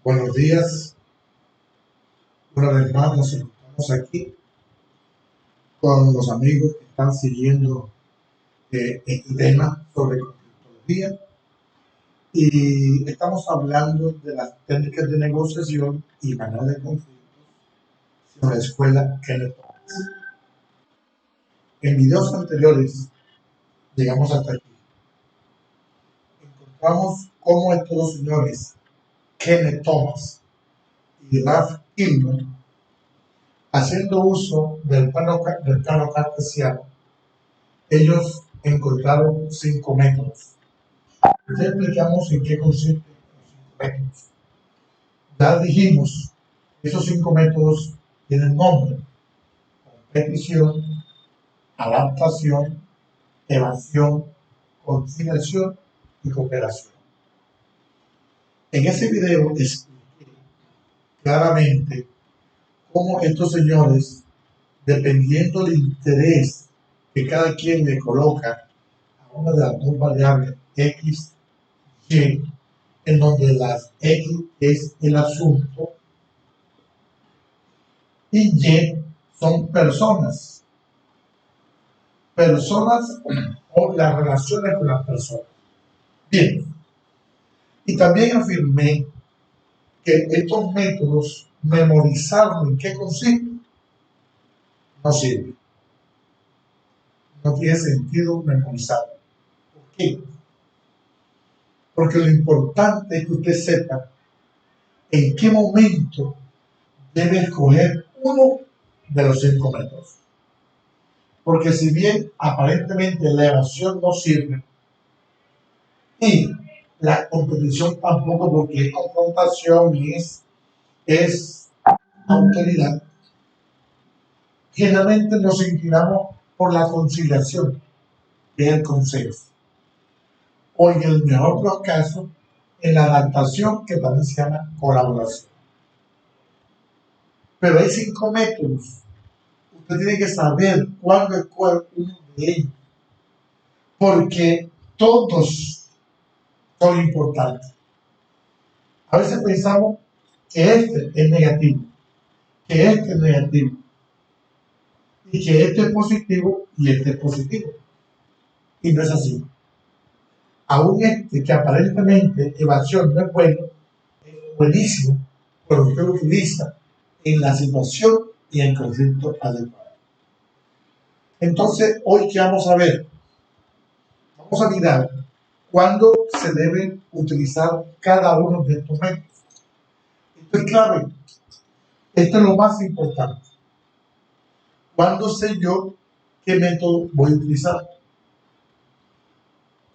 Buenos días, una vez más nos encontramos aquí con los amigos que están siguiendo este tema sobre conflictología y estamos hablando de las técnicas de negociación y manejo de conflictos en la escuela Kenneth Thomas. En videos anteriores llegamos hasta aquí. Encontramos cómo estos dos señores, Kenneth Thomas y Ralph Hillman, haciendo uso del plano cartesiano, ellos encontraron 5 métodos. Ya explicamos en qué consisten los 5 métodos. Ya dijimos que esos 5 métodos tienen nombre: competición, adaptación, evasión, conciliación y cooperación. En ese video expliqué claramente cómo estos señores, dependiendo del interés que cada quien le coloca a una de las dos variables X, Y, en donde las X es el asunto y Y son personas o las relaciones con las personas. Bien, y también afirmé que estos métodos, memorizarlo en qué consiste, no sirve. No tiene sentido memorizarlo. ¿Por qué? Porque lo importante es que usted sepa en qué momento debe escoger uno de los 5 métodos. Porque si bien aparentemente la evasión no sirve y la competición tampoco, porque es confrontación y es autoridad, generalmente nos inclinamos por la conciliación, que es el consejo, o en el mejor de los casos, en la adaptación, que también se llama colaboración. Pero hay 5 métodos. Usted tiene que saber cuándo es cuál uno de ellos, porque todos son importantes. A veces pensamos que este es negativo, que este es negativo, y que este es positivo y este es positivo. Y no es así. Aún este, que aparentemente evasión no es bueno, es buenísimo, pero usted lo utiliza en la situación y en el conflicto adecuado. Entonces, hoy, ¿qué vamos a ver? Vamos a mirar cuándo se debe utilizar cada uno de estos métodos. Esto es clave. Esto es lo más importante. ¿Cuándo sé yo qué método voy a utilizar?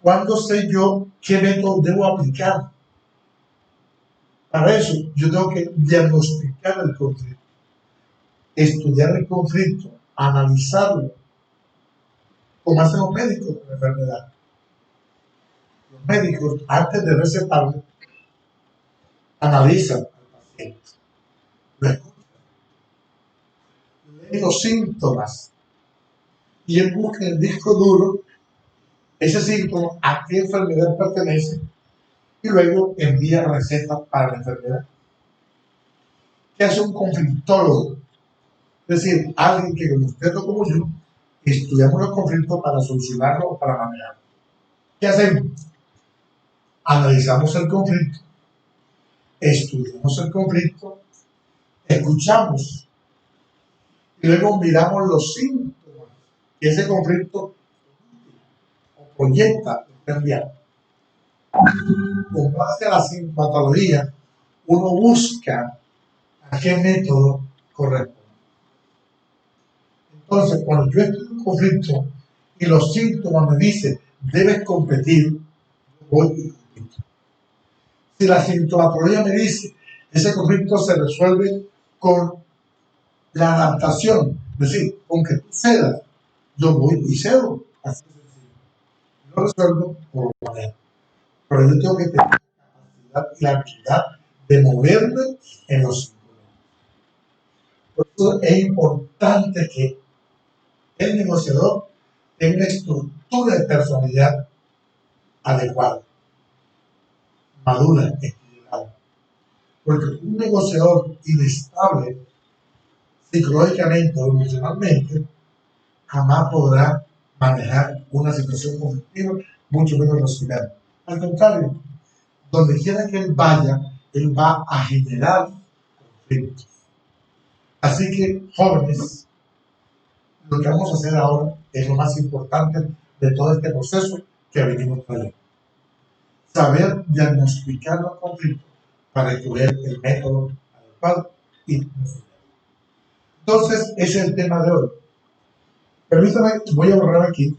¿Cuándo sé yo qué método debo aplicar? Para eso, yo tengo que diagnosticar el conflicto, estudiar el conflicto, analizarlo, como hacen los médicos con la enfermedad. Los médicos, antes de recetarlo, analizan al paciente, lo escuchan, leen los síntomas y él busca en el disco duro ese síntoma, a qué enfermedad pertenece, y luego envía recetas para la enfermedad. ¿Qué hace un conflictólogo? Es decir, alguien que, como usted o como yo, estudiamos los conflictos para solucionarlos o para manejarlos. ¿Qué hacemos? Analizamos el conflicto, estudiamos el conflicto, escuchamos y luego miramos los síntomas que ese conflicto proyecta cambiar. Con base a la sintomatología, uno busca a qué método corresponde. Entonces, cuando yo estoy en un conflicto y los síntomas me dicen debes competir, voy y compito. Si la sintomatología me dice ese conflicto se resuelve con la adaptación, es decir, con que tú cedas, yo voy y cedo. Así de sencillo. Yo resuelvo por lo manera. Pero yo tengo que tener la capacidad y la habilidad de moverme en los síntomas. Por eso es importante que el negociador tenga una estructura de personalidad adecuada, madura, equilibrada. Porque un negociador inestable psicológicamente o emocionalmente jamás podrá manejar una situación conflictiva, mucho menos resolverla. Al contrario, donde quiera que él vaya, él va a generar conflictos. Así que, jóvenes, lo que vamos a hacer ahora es lo más importante de todo este proceso que venimos trayendo. Saber diagnosticar los conflictos para escoger el método adecuado y resolverlo. Entonces, ese es el tema de hoy. Permítame, voy a borrar aquí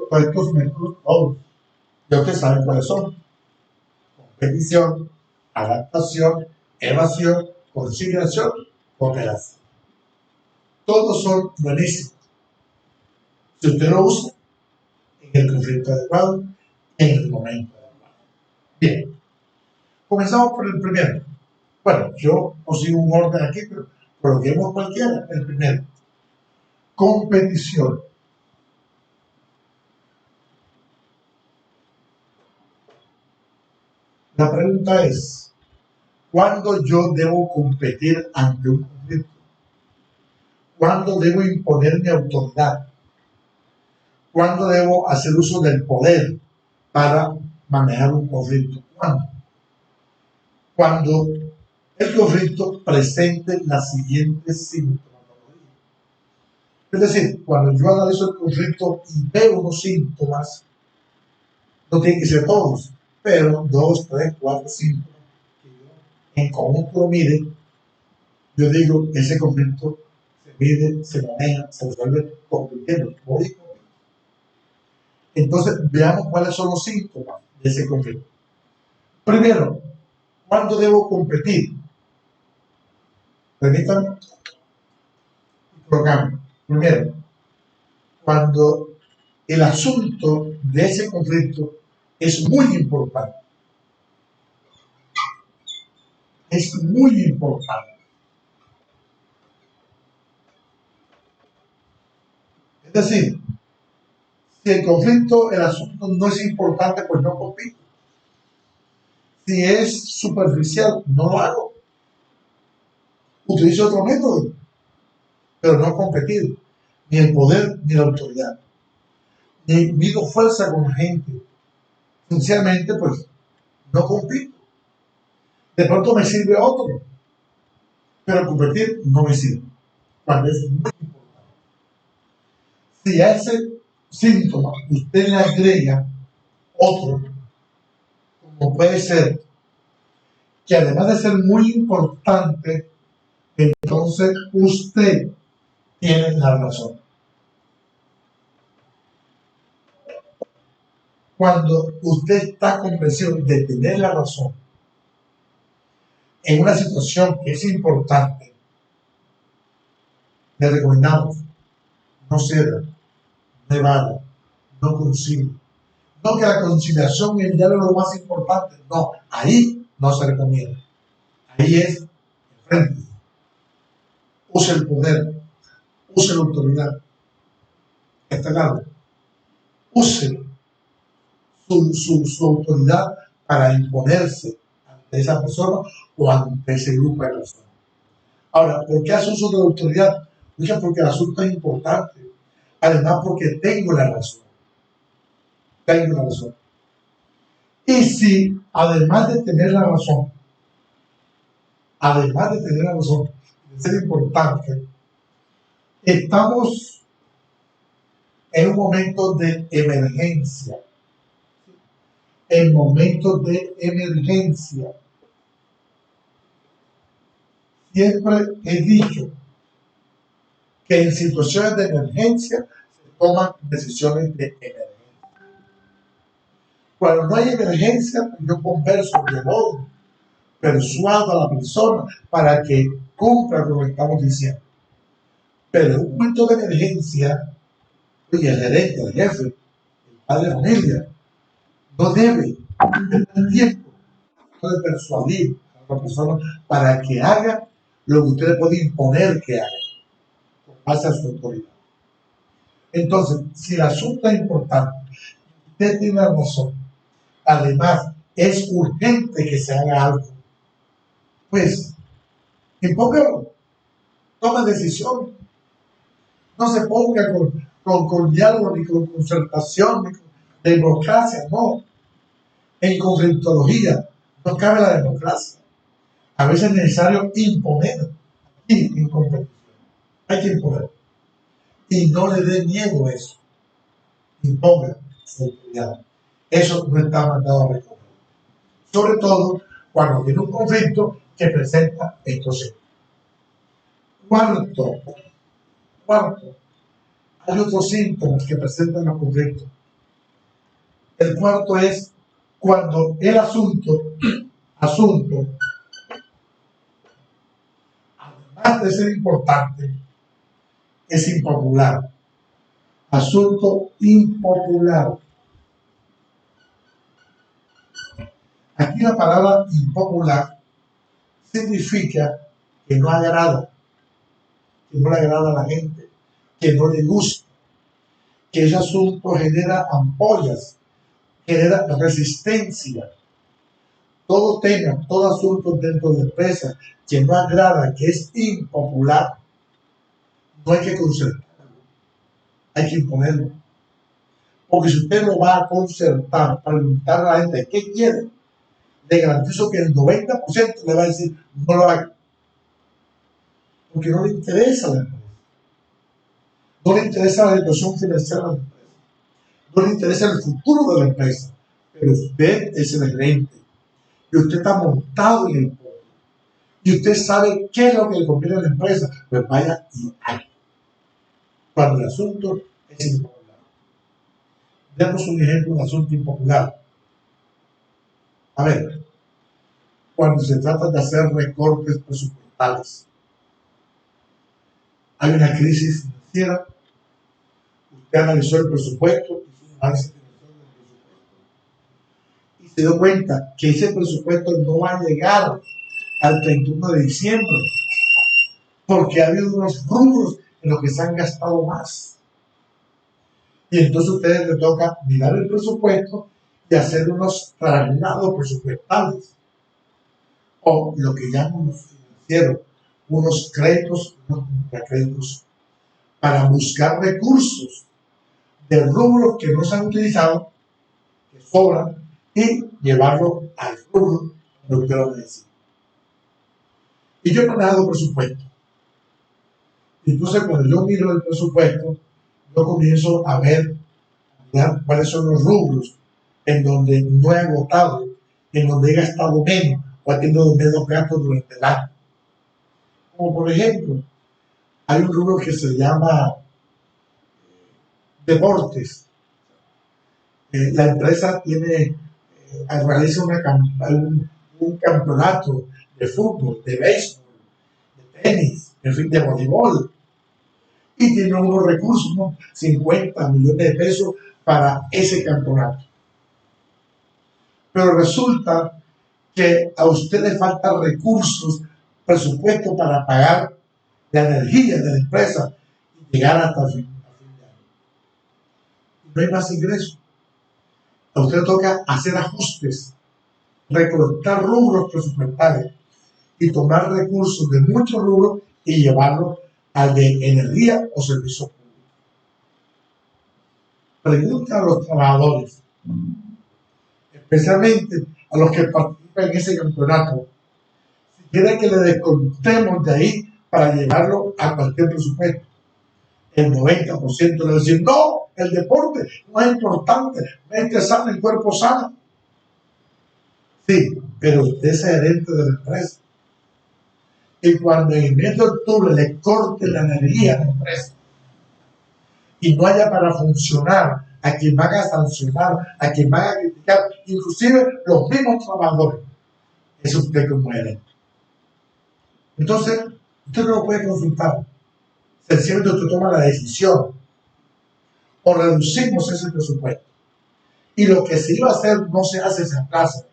todos estos métodos, todos. Ya ustedes saben cuáles son: competición, adaptación, evasión, conciliación, cooperación. Todos son buenísimos si usted lo usa en el conflicto adecuado, en el momento adecuado. Bien, comenzamos por el primero. Bueno, yo consigo un orden aquí, pero coloquemos cualquiera. El primero, competición. La pregunta es, ¿cuándo yo debo competir ante un conflicto? ¿Cuándo debo imponer mi autoridad? ¿Cuándo debo hacer uso del poder para manejar un conflicto? ¿Cuándo? Cuando el conflicto presente las siguientes sintomatologías. Es decir, cuando yo analizo el conflicto y veo unos síntomas, no tienen que ser todos, pero 2, 3, 4 síntomas que yo en conjunto lo mide, yo digo, ese conflicto se mide, se maneja, se resuelve compitiendo. Entonces, veamos cuáles son los síntomas de ese conflicto. Primero, ¿cuándo debo competir? Permítanme, colocamos. Primero, cuando el asunto de ese conflicto es muy importante. Es muy importante. Es decir, si el conflicto, el asunto no es importante, pues no compito. Si es superficial, no lo hago. Utilizo otro método, pero no competir. Ni el poder, ni la autoridad. Ni mido fuerza con la gente. Sinceramente, pues, no compito. De pronto me sirve otro, pero competir no me sirve. Cuando es muy importante. Si a ese síntoma usted le agrega otro, como puede ser que además de ser muy importante, entonces usted tiene la razón. Cuando usted está convencido de tener la razón en una situación que es importante, le recomendamos no ceda, no evada, no consigue. No que la conciliación y el diálogo es lo más importante. No, ahí no se recomienda. Ahí es enfrente. Use el poder, use la autoridad. Este lado. Use su autoridad para imponerse ante esa persona o ante ese grupo de personas. Ahora, ¿por qué hace uso de la autoridad? Porque el asunto es importante. Además, porque tengo la razón. Tengo la razón. Y si, además de tener la razón, de ser importante, estamos en un momento de emergencia. En momentos de emergencia. Siempre he dicho que en situaciones de emergencia se toman decisiones de emergencia. Cuando no hay emergencia, yo converso, dialogo, persuado a la persona para que cumpla con lo que estamos diciendo. Pero en un momento de emergencia, y el gerente, el jefe, el padre de familia, no debe tener tiempo de persuadir a la persona para que haga lo que usted le puede imponer que haga, con base a su autoridad. Entonces, si el asunto es importante, usted tiene la razón. Además, es urgente que se haga algo, pues impóngalo, tome decisión, no se ponga con diálogo, ni con concertación, ni con democracia, no. En conflictología no cabe la democracia. A veces es necesario imponer y en competición. Hay que imponer. Y no le dé miedo a eso. Imponga autoridad. Eso no está mandado a recoger. Sobre todo cuando tiene un conflicto que presenta estos hechos. Cuarto, hay otros síntomas que presentan los conflictos. El cuarto es cuando el asunto, además de ser importante, es impopular. Asunto impopular. Aquí la palabra impopular significa que no agrada, que no le agrada a la gente, que no le gusta, que ese asunto genera ampollas, genera resistencia. Todo tema, todo asunto dentro de la empresa que no agrada, que es impopular, no hay que concertarlo, hay que imponerlo. Porque si usted lo va a concertar para preguntar a la gente qué quiere, le garantizo que el 90% le va a decir no lo haga. Porque no le interesa la empresa. No le interesa la situación financiera de la empresa. No le interesa el futuro de la empresa. Pero usted es el gerente. Y usted está montado en el poder. Y usted sabe qué es lo que le conviene a la empresa. Pues vaya y haga. Cuando el asunto es impopular. Demos un ejemplo de asunto impopular. A ver, cuando se trata de hacer recortes presupuestales. Hay una crisis financiera. Usted analizó el presupuesto, hizo un análisis financiero del presupuesto y se dio cuenta que ese presupuesto no va a llegar al 31 de diciembre porque ha habido unos rubros en los que se han gastado más. Y entonces a ustedes les toca mirar el presupuesto y hacer unos traslados presupuestales o lo que llaman los financieros, unos créditos, unos contracréditos para buscar recursos de rubros que no se han utilizado, que sobran, y llevarlo al rubro de lo que lo necesita. Y yo he manejado presupuesto. Entonces, cuando yo miro el presupuesto, yo comienzo a ver cuáles son los rubros en donde no he agotado, en donde he gastado menos o he tenido menos gastos durante el año. Como por ejemplo, hay un rubro que se llama deportes. La empresa realiza un campeonato de fútbol, de béisbol, de tenis, en fin, de voleibol. Y tiene unos recursos, ¿no? 50 millones de pesos para ese campeonato. Pero resulta que a usted le faltan recursos, presupuesto para pagar la energía de la empresa y llegar hasta el fin de año. No hay más ingresos. A usted toca hacer ajustes, recortar rubros presupuestales y tomar recursos de muchos rubros y llevarlos al de energía o servicios públicos. Pregunta a los trabajadores, especialmente a los que participan en ese campeonato, si quieren que le descontemos de ahí para llevarlo a cualquier presupuesto. El 90% le va a decir, no, el deporte no es importante, mente sana, el cuerpo sano. Sí, pero usted es gerente de la empresa. Y cuando en el mes de octubre le corte la energía a la empresa y no haya para funcionar, a quien van a sancionar, a quien van a criticar, inclusive los mismos trabajadores, es usted como gerente. Entonces, usted no lo puede consultar. Sencillamente usted toma la decisión o reducimos ese presupuesto. Y lo que se iba a hacer no se hace, se aplaza,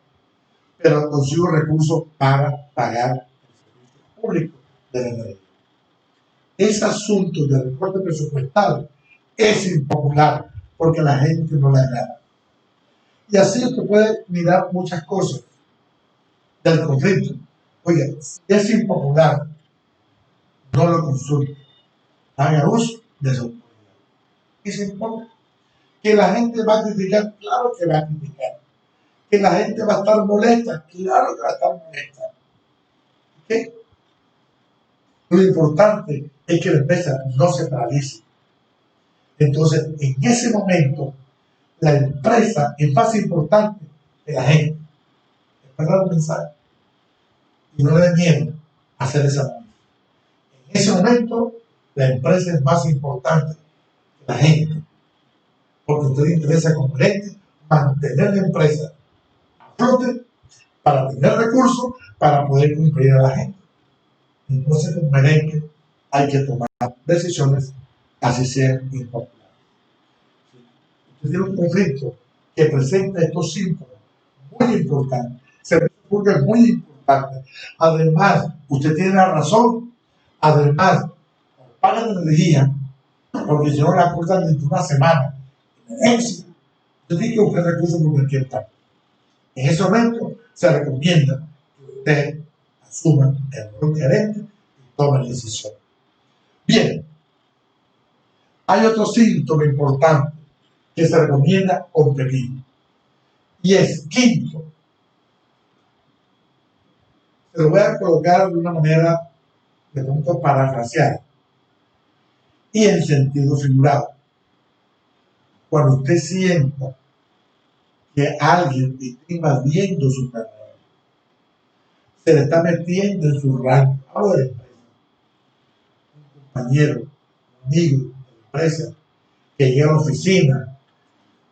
pero consigo recursos para pagar el servicio público de la energía. Ese asunto de recorte presupuestal es impopular porque a la gente no le agrada. Y así usted puede mirar muchas cosas del conflicto. Oiga, si es impopular, no lo consulte. Haga uso de su autoridad. Y se importa. Que la gente va a criticar, claro que va a criticar. Que la gente va a estar molesta, claro que va a estar molesta. ¿Okay? Lo importante es que la empresa no se paralice. Entonces, en ese momento, la empresa es más importante que la gente. Es verdad el mensaje. Y no le dé miedo hacer esa manera. En ese momento, la empresa es más importante que la gente. Porque a usted le interesa como gerente mantener la empresa a flote para tener recursos para poder cumplir a la gente. Entonces, como gerente, hay que tomar decisiones así sean impopulares. Usted tiene un conflicto que presenta estos síntomas muy importantes. Servicio público es muy importante. Además, usted tiene la razón. Además, pagan energía, porque si no la cortan dentro de una semana. Usted tiene que buscar recursos por cualquier parte. En ese momento se recomienda que usted asuma el rol de gerente y tome la decisión. Bien, hay otro síntoma importante que se recomienda competir. Y es quinto. Se lo voy a colocar de una manera de pronto parafraseada y en sentido figurado. Cuando usted sienta que alguien está invadiendo su terreno, se le está metiendo en su rango, hablo de la empresa, un compañero, un amigo de la empresa, que llega a la oficina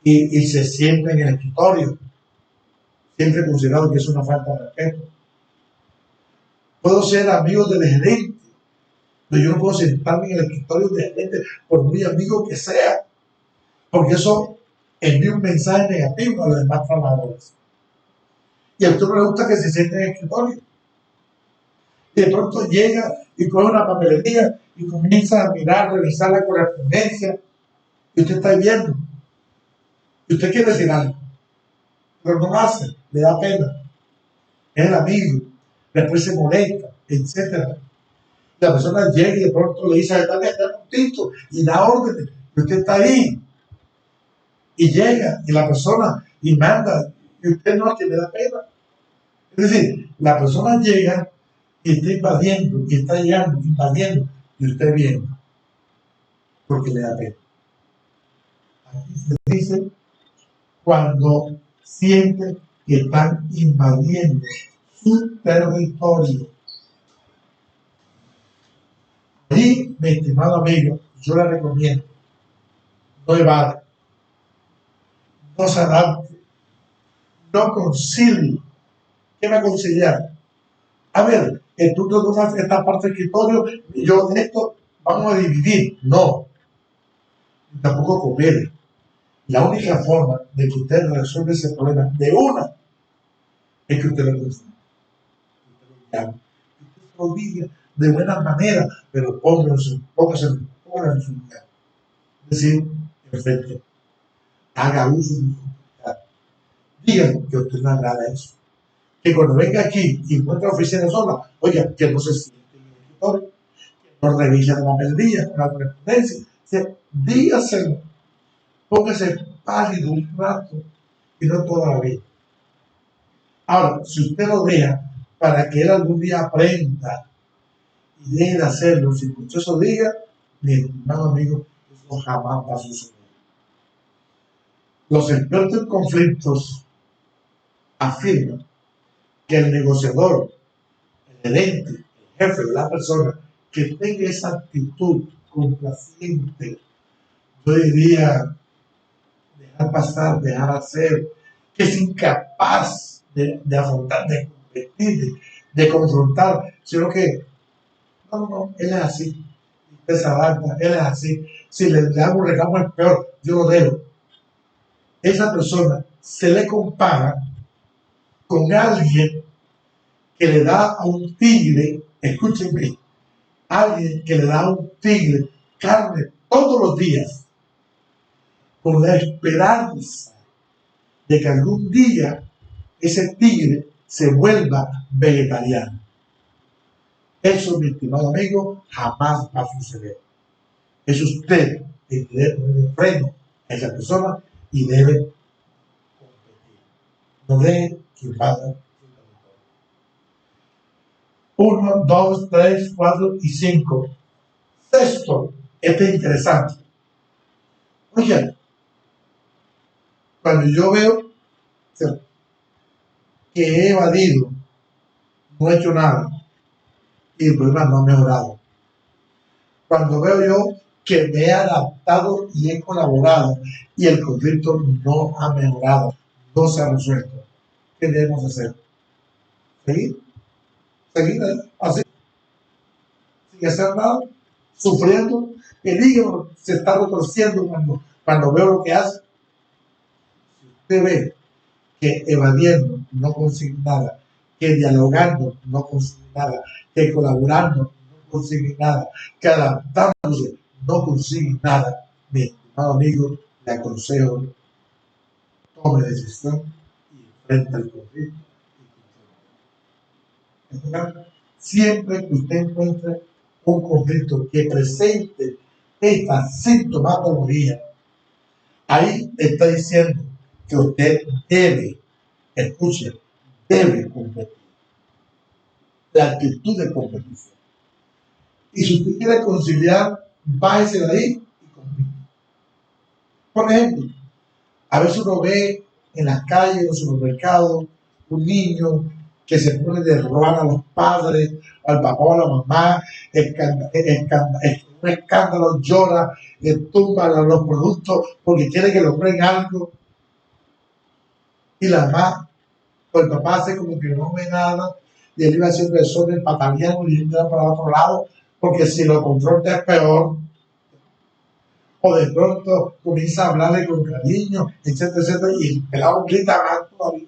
y se sienta en el escritorio, siempre considerado que es una falta de respeto. Puedo ser amigo del gerente, pero yo no puedo sentarme en el escritorio del gerente por muy amigo que sea, porque eso envía un mensaje negativo a los demás trabajadores. Y a usted no le gusta que se siente en el escritorio. Y de pronto llega y coge una papelería y comienza a mirar, revisar la correspondencia, y usted está viendo. Y usted quiere decir algo, pero no lo hace, le da pena. Es el amigo, después se molesta, etc. La persona llega y de pronto le dice, está puntito, y da órdenes, y usted está ahí. Y llega, y la persona, y manda, y usted no, es que le da pena. Es decir, la persona llega y está invadiendo, y está llegando, invadiendo, y usted viene, porque le da pena. Aquí se dice cuando siente que están invadiendo su territorio. Ahí, mi estimado amigo, yo le recomiendo, no evade, no se adapte, no concilie. ¿Qué va a conciliar? A ver, tú te tomas esta parte del escritorio y yo de esto vamos a dividir. No, tampoco coopere. La única forma de que usted resuelva ese problema de una es que usted lo consiga. Usted lo diga de buena manera, pero póngase en su lugar. Es decir, perfecto, haga uso de su autoridad. Digan que a usted no agrada eso. Que cuando venga aquí y encuentre la oficina sola, oiga, que no se siente en el escritorio, que no revise la papelería, la correspondencia. O sea, dígaselo, póngase pálido un rato y no toda la vida. Ahora, si usted lo deja para que él algún día aprenda y deje de hacerlo, si usted se lo diga, mi estimado amigo, eso jamás va a suceder. Los expertos en conflictos afirman que el negociador, el gerente, el jefe, la persona que tenga esa actitud complaciente, yo diría dejar pasar, dejar hacer, que es incapaz de afrontar, de competir, de confrontar, sino que no, él es así, usted se adapta, él es así, si le hago un reclamo es peor, yo lo dejo. Esa persona se le compara con alguien que le da a un tigre, escúchenme, alguien que le da a un tigre carne todos los días, con la esperanza de que algún día ese tigre se vuelva vegetariano. Eso, mi estimado amigo, jamás va a suceder. Es usted el que debe poner el freno a esa persona y debe competir. No deje que invada. 1, 2, 3, 4 y 5. Sexto, este es interesante. Oye, cuando yo veo que he evadido, no he hecho nada y el problema no ha mejorado. Cuando veo yo que me he adaptado y he colaborado y el conflicto no ha mejorado, no se ha resuelto, ¿qué debemos hacer? ¿Seguir? ¿Seguir así? Sin hacer nada, sufriendo. El hígado se está retorciendo cuando veo lo que hace. Si usted ve que evadiendo no consigue nada, que dialogando no consigue nada, que colaborando no consigue nada, que adaptándose no consigue nada, mi estimado amigo, le aconsejo, tome decisión y enfrenta el conflicto. Siempre que usted encuentre un conflicto que presente esta sintomatología, ahí está diciendo que usted debe, escuche, debe competir. La actitud de competición. Y si usted quiere conciliar, bájese de ahí y compite. Por ejemplo, a veces uno ve en las calles, en los supermercados, un niño que se pone de robar a los padres, al papá o a la mamá, un escándalo, llora, tumba los productos porque quiere que le compren algo. Y la mamá o el papá hace como que no ve nada y él iba haciendo eso del pataleando y entra para otro lado, porque si lo confronta es peor. O de pronto comienza a hablarle con cariño, etcétera, etcétera, y el pelado grita más todavía.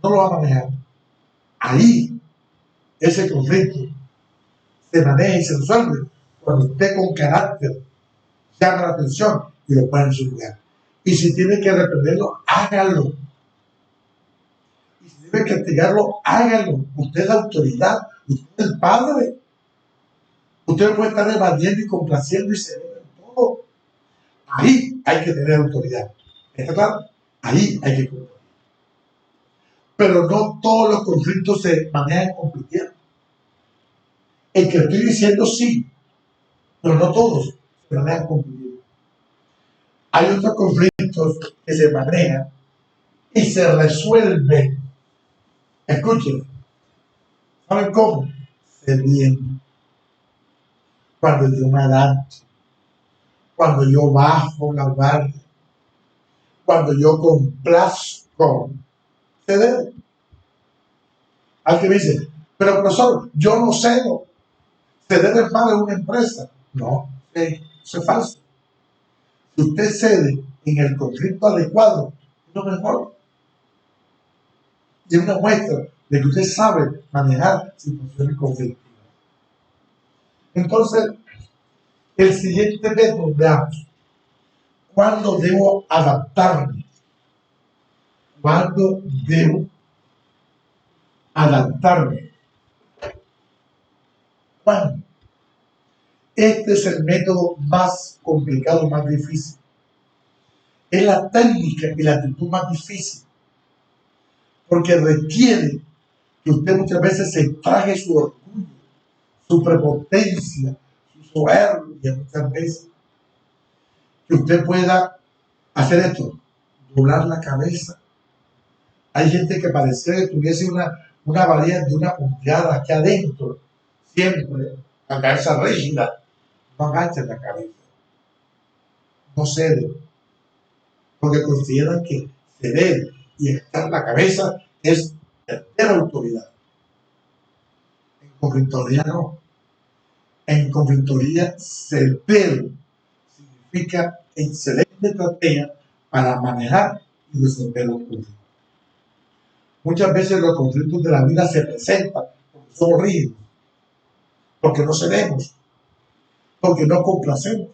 No lo va a manejar. Ahí, ese conflicto se maneja y se resuelve cuando usted con carácter llama la atención y lo pone en su lugar. Y si tiene que reprenderlo, hágalo. Y si tiene que castigarlo, hágalo. Usted es la autoridad, usted es el padre. Usted puede estar evadiendo y complaciendo y cediendo en todo. Ahí hay que tener autoridad. ¿Está claro? Ahí hay que competir. Pero no todos los conflictos se manejan compitiendo. El que estoy diciendo sí, pero no todos se manejan compitiendo. Hay otros conflictos que se manejan y se resuelven. Escuchen, ¿saben cómo? Cediendo. Cuando yo me adapto, cuando yo bajo la guardia, cuando yo complazco, ceder. Al que me dice, pero profesor, yo no cedo. Ceder es malo en una empresa. No, eso es falso. Si usted cede en el conflicto adecuado, es lo mejor. Y es una muestra de que usted sabe manejar situaciones conflictivas. Entonces, el siguiente método, veamos, ¿cuándo debo adaptarme? ¿Cuándo debo adaptarme? ¿Cuándo? Este es el método más complicado, más difícil. Es la técnica y la actitud más difícil, porque requiere que usted muchas veces se traje su orgullo, su prepotencia, su soberbia, muchas veces, que usted pueda hacer esto, doblar la cabeza. Hay gente que pareciera que tuviese una variedad de una pulgada aquí adentro, siempre, la cabeza rígida, no agacha la cabeza, no cede, porque consideran que ceder y estar la cabeza es perder autoridad. En conflictoría no. En conflictoría, ceder significa excelente estrategia para manejar y resolver los conflictos. Muchas veces los conflictos de la vida se presentan porque somos rígidos, porque no cedemos, porque no complacemos.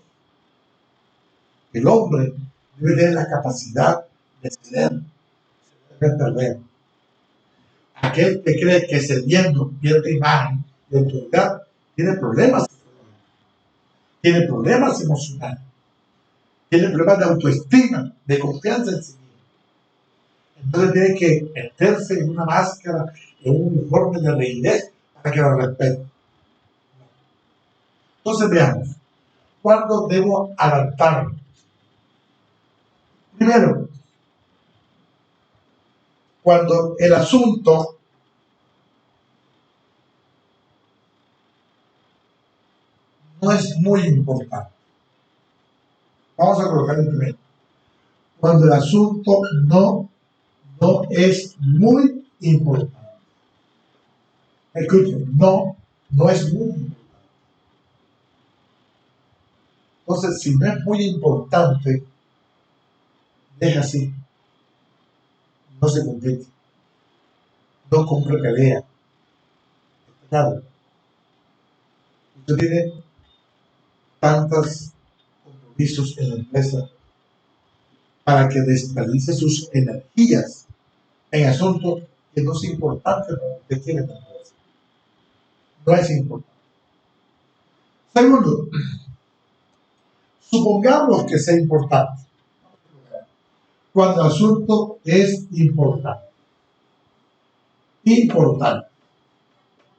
El hombre debe tener la capacidad ceder, debe perder. Aquel que cree que cediendo pierde imagen y autoridad tiene problemas, tiene problemas emocionales, tiene problemas de autoestima, de confianza en sí mismo. Entonces tiene que meterse en una máscara, en un uniforme de rigidez para que lo respeten. Entonces veamos, ¿cuándo debo adaptarme? Primero, cuando el asunto no es muy importante. Vamos a colocar el primero. Cuando el asunto no es muy importante. Escuchen, no es muy importante. Entonces, si no es muy importante, deja así. No se compete. No compre pelea. Claro. Usted tiene tantos compromisos en la empresa para que desperdicie sus energías en asuntos que no es importante para lo que tiene la empresa. No es importante. Segundo, supongamos que sea importante. Cuando el asunto es importante. Importante.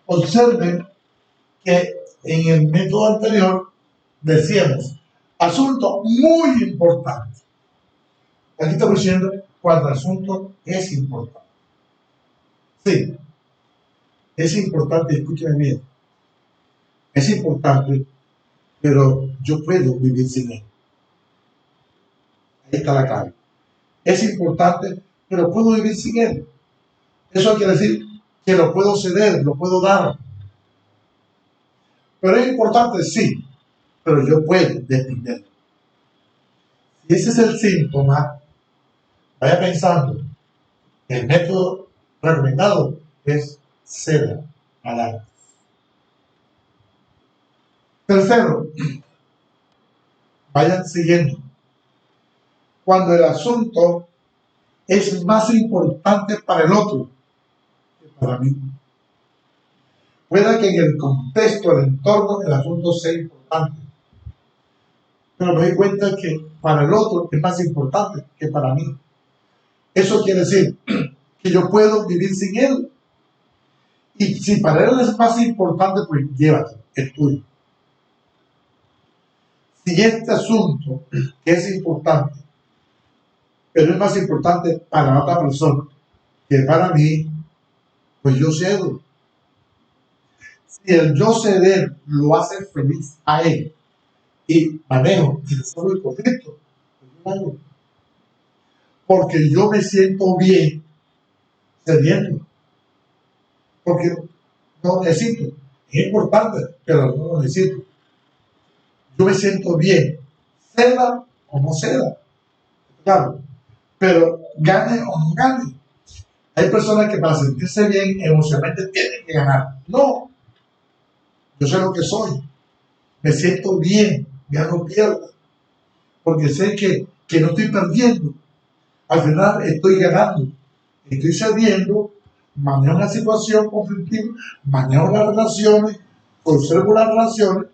Observen que en el método anterior decíamos, asunto muy importante. Aquí estamos diciendo cuando el asunto es importante. Sí, es importante, escúcheme bien, es importante, pero yo puedo vivir sin él. Ahí está la clave. Es importante, pero puedo vivir sin él. Eso quiere decir que lo puedo ceder, lo puedo dar. Pero es importante, sí, pero yo puedo depender. Si ese es el síntoma, vaya pensando, el método recomendado es ceder adelante. Tercero, vayan siguiendo. Cuando el asunto es más importante para el otro que para mí. Pueda que en el contexto, el entorno, el asunto sea importante, pero me doy cuenta que para el otro es más importante que para mí. Eso quiere decir que yo puedo vivir sin él. Y si para él es más importante, pues llévate, es tuyo. Si este asunto que es importante, pero es más importante para la otra persona que para mí, pues yo cedo. Si el yo ceder lo hace feliz a él y manejo y resuelvo el conflicto, pues yo lo hago. Porque yo me siento bien cediendo. Porque no necesito. Es importante, pero no lo necesito. Yo me siento bien, ceda o no ceda. Claro, pero gane o no gane. Hay personas que para sentirse bien emocionalmente tienen que ganar. No, yo sé lo que soy. Me siento bien, ya no pierdo. Porque sé que no estoy perdiendo. Al final estoy ganando. Estoy cediendo, manejo la situación conflictiva, manejo las relaciones, conservo las relaciones,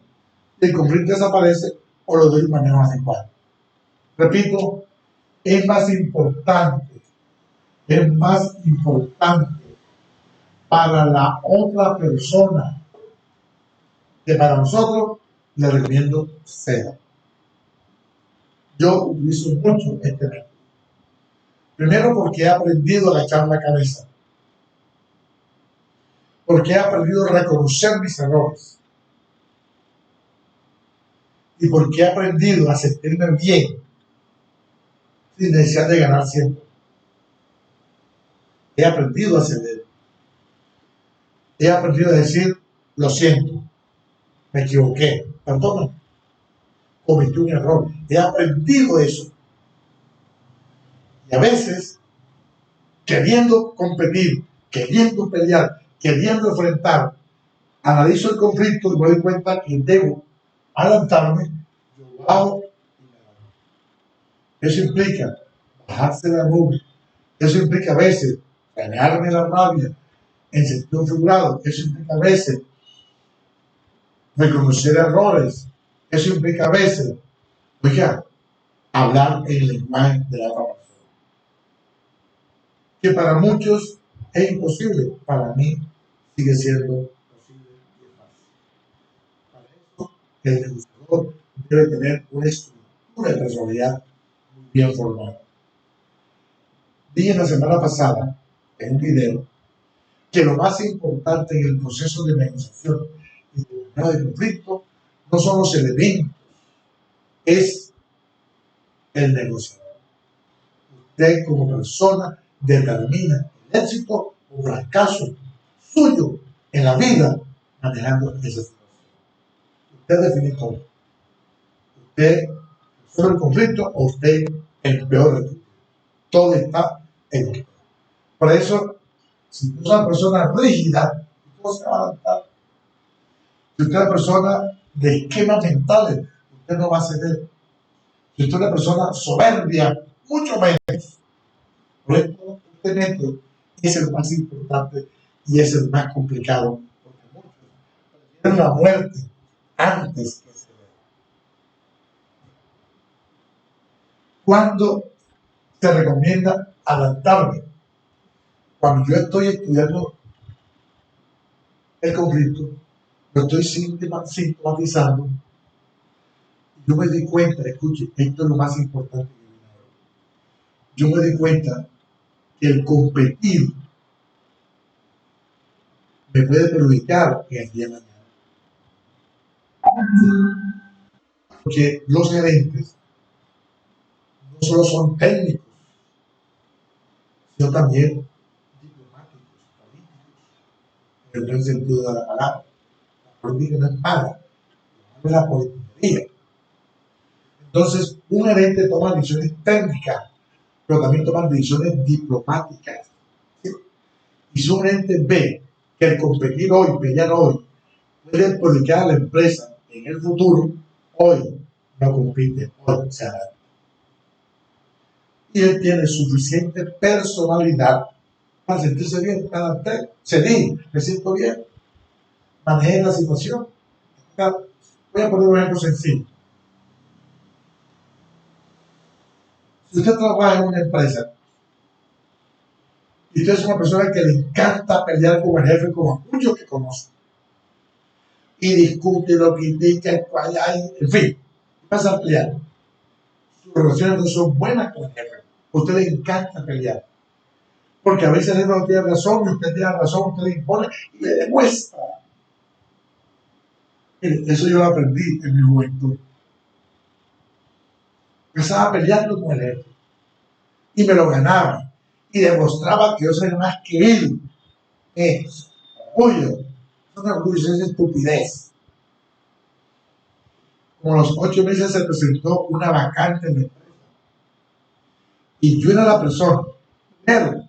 y el conflicto desaparece o lo doy un manejo adecuado. Repito, es más importante para la otra persona que para nosotros. Le recomiendo ceda. Yo utilizo mucho este método. Primero porque he aprendido a agachar la cabeza. Porque he aprendido a reconocer mis errores. Y porque he aprendido a sentirme bien sin necesidad de ganar siempre. He aprendido a ceder. He aprendido a decir, lo siento, me equivoqué, perdona, cometí un error. He aprendido eso. Y a veces, queriendo competir, queriendo pelear, queriendo enfrentar, analizo el conflicto y me doy cuenta que debo adaptarme, yo bajo y me adapto. Eso implica bajarse de la nube. Eso implica a veces ganarme la rabia en sentido figurado. Eso implica a veces reconocer errores. Eso implica a veces, oiga, hablar en el lenguaje de la otra persona. Que para muchos es imposible, para mí sigue siendo posible y es fácil. Para eso, el negociador debe tener una estructura de personalidad muy bien formada. Dije la semana pasada, en un video, que lo más importante en el proceso de negociación y de conflicto no son los elementos, es el negociador. Usted como persona determina el éxito o fracaso suyo en la vida manejando esa situación. Usted define todo. Usted resuelve el conflicto o usted el peor de todo. Todo está en usted. Por eso, si usted es una persona rígida, usted se va a adaptar. Si usted es una persona de esquemas mentales, usted no va a ceder. Si usted es una persona soberbia, mucho menos. Por eso, este método es el más importante y es el más complicado, porque muchos prefieren la muerte antes que ceder. ¿Cuándo se recomienda adaptarme? Cuando yo estoy estudiando el conflicto, lo estoy sintomatizando, yo me di cuenta, escuche, esto es lo más importante que viene ahora. Yo me di cuenta que el competir me puede perjudicar en el día de mañana. Porque los gerentes no solo son técnicos, sino también diplomáticos, políticos, en el buen sentido de la palabra. La política no es mala, es la politiquería. Entonces, un gerente toma decisiones técnicas, pero también toma decisiones diplomáticas. ¿Sí? Y si un gerente ve que el competir hoy, pelear hoy, puede perjudicar a la empresa en el futuro, hoy no compite, hoy se adapta. Y él tiene suficiente personalidad para sentirse bien, me adapté, cedí, me siento bien, manejé la situación. Voy a poner un ejemplo sencillo. Si usted trabaja en una empresa y usted es una persona que le encanta pelear con el jefe, como muchos que conozco, y discute, lo critica, en fin, pasa a pelear. Sus relaciones no son buenas con el jefe. A usted le encanta pelear. Porque a veces el jefe no tiene razón y usted tiene razón, usted le impone y le demuestra. Mire, eso yo lo aprendí en mi juventud. Empezaba peleando con el jefe y me lo ganaba y demostraba que yo soy más que él. Es orgullo, no es orgullo, es estupidez. Como a los 8 meses se presentó una vacante en la empresa y yo era la persona, primero,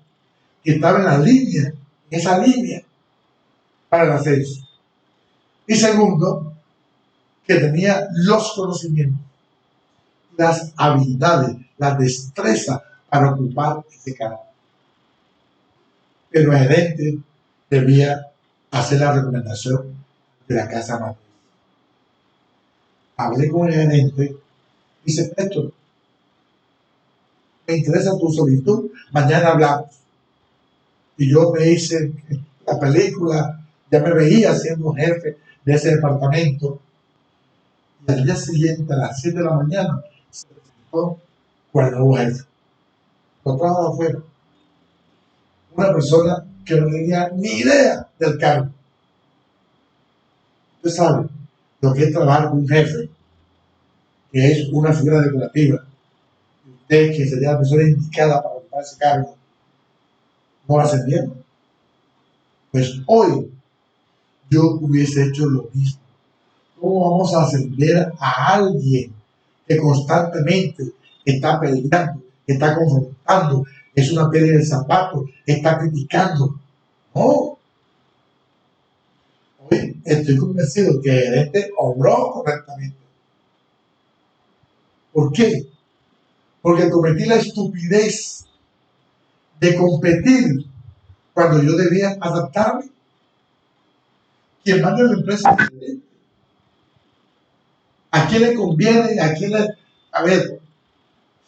que estaba en la línea, esa línea para el ascenso. Y segundo, que tenía los conocimientos, las habilidades, la destreza para ocupar ese cargo. Pero el gerente debía hacer la recomendación de la casa matriz. Hablé con el gerente y dice, Héctor, me interesa tu solicitud, mañana hablamos. Y yo me hice la película, ya me veía siendo jefe de ese departamento. Y al día siguiente, a las 7 de la mañana, se presentó con el nuevo jefe. Lo trajo de afuera. Una persona que no tenía ni idea del cargo. Usted sabe lo que es trabajar con un jefe, que es una figura decorativa. Usted, que sería la persona indicada para ocupar ese cargo, no va a ser bien. Pues hoy yo hubiese hecho lo mismo. ¿Cómo vamos a ascender a alguien que constantemente está peleando, está confrontando, es una piedra en el zapato, está criticando? No. Hoy estoy convencido que el gerente obró correctamente. ¿Por qué? porque cometí la estupidez de competir cuando yo debía adaptarme. Quien manda en la empresa es diferente. ¿A quién le conviene? A ver,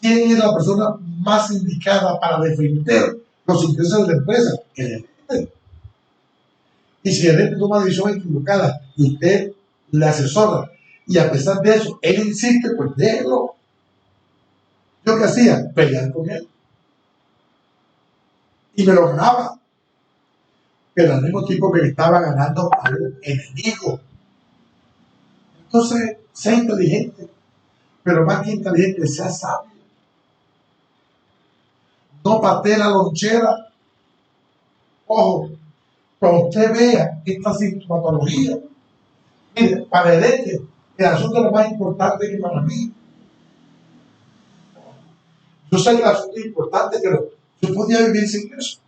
¿quién es la persona más indicada para defender los intereses de la empresa? El gerente. Y si el gerente toma decisiones equivocadas y usted le asesora, y a pesar de eso, él insiste, pues déjelo. ¿Yo qué hacía? Pelear con él. Y me lo ganaba. Pero al mismo tiempo me estaba ganando a un enemigo. Entonces, sea inteligente, pero más que inteligente, sea sabio. No patee la lonchera. Ojo, cuando usted vea esta sintomatología, mire, para el asunto es lo más importante que para mí. Yo sé que el asunto es importante, pero yo podía vivir sin eso.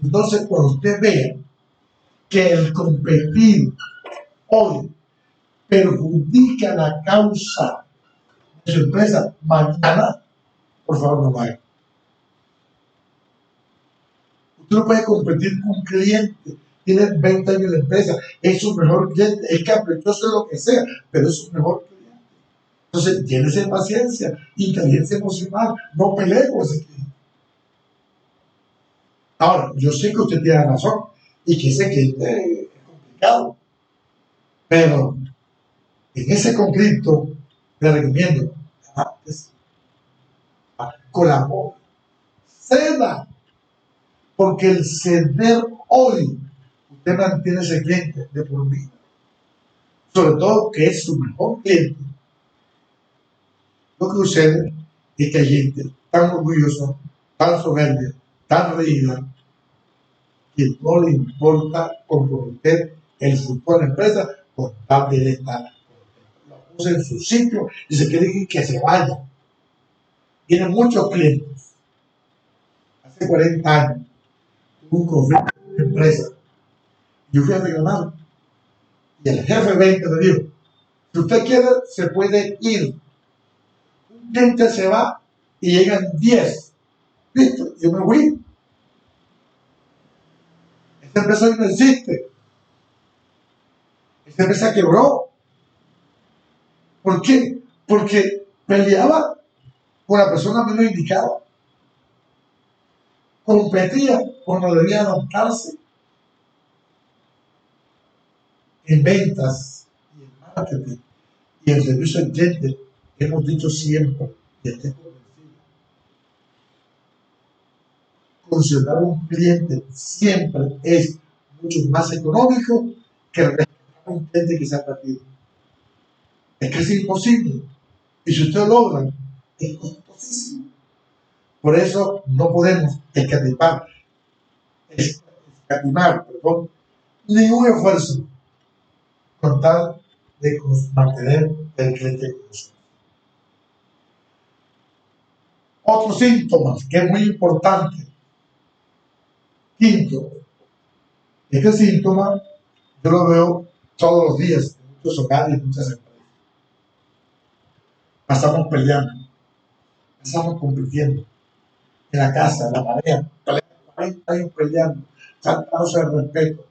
Entonces, cuando usted vea que el competir hoy perjudica la causa de su empresa, mañana, por favor, no vaya. Usted no puede competir con un cliente, tiene 20 años en la empresa, es su mejor cliente, es caprichoso en lo que sea, pero es su mejor cliente. Entonces, llénese de paciencia, inteligencia emocional, no pelee con ese cliente. Ahora, yo sé que usted tiene razón y que ese cliente es complicado, pero en ese conflicto le recomiendo colabore, ceda, porque el ceder hoy usted mantiene ese cliente de por vida, sobre todo que es su mejor cliente. Lo que sucede es que hay gente tan orgullosa, tan soberbia, tan rígida, que no le importa comprometer el futuro de la empresa con tal de estar. Lo puso en su sitio y se quiere que se vaya. Tiene muchos clientes. Hace 40 años tuvo un conflicto en una empresa. Yo fui a reclamar. Y el jefe 20 me dijo, si usted quiere, se puede ir. Un cliente se va y llegan 10. Listo, yo me fui. Esta empresa no existe. Esta empresa quebró. ¿Por qué? Porque peleaba con la persona menos indicada. Competía cuando debía adaptarse. En ventas y en marketing y en servicio al cliente, hemos dicho siempre, y estoy convencido, considerar un cliente siempre es mucho más económico que rescatar un cliente que se ha perdido. Es que es imposible. Y si usted lo logra, es costosísimo. Por eso no podemos escatimar ningún esfuerzo con tal de mantener el cliente con nosotros. Otros síntomas que es muy importante. Quinto, este síntoma yo lo veo todos los días en muchos hogares y muchas empresas. Pasamos peleando, pasamos compitiendo en la casa, en la pareja, 40 años peleando, faltándose el respeto.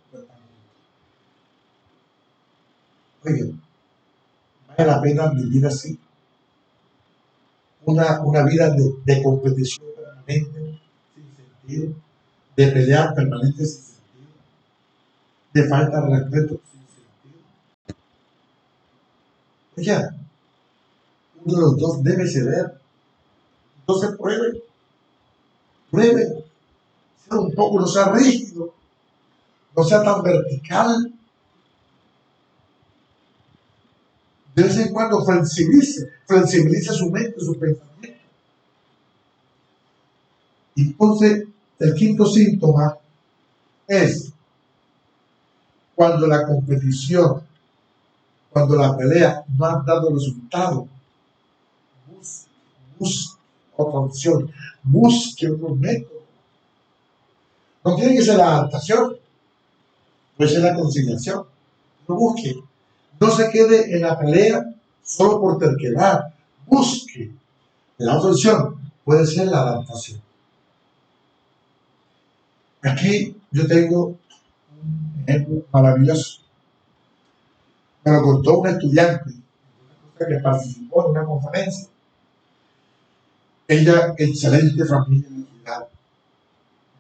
Oigan, vale la pena vivir así. Una vida de competición permanente, sin sentido, de pelear permanente sin sentido, de falta de respeto sin sentido. Oigan, uno de los dos debe ceder. Entonces pruebe, sea un poco, no sea rígido, no sea tan vertical. De vez en cuando flexibilice su mente, su pensamiento. Entonces, el quinto síntoma es cuando la competición, cuando la pelea no ha dado resultado, busque otra opción, busque otro método. No tiene que ser la adaptación, puede ser la conciliación. No busque, no se quede en la pelea solo por terquedad, busque. La otra opción puede ser la adaptación. Aquí yo tengo un ejemplo maravilloso. Me lo contó un estudiante que participó en una conferencia. Ella, excelente familia en la ciudad,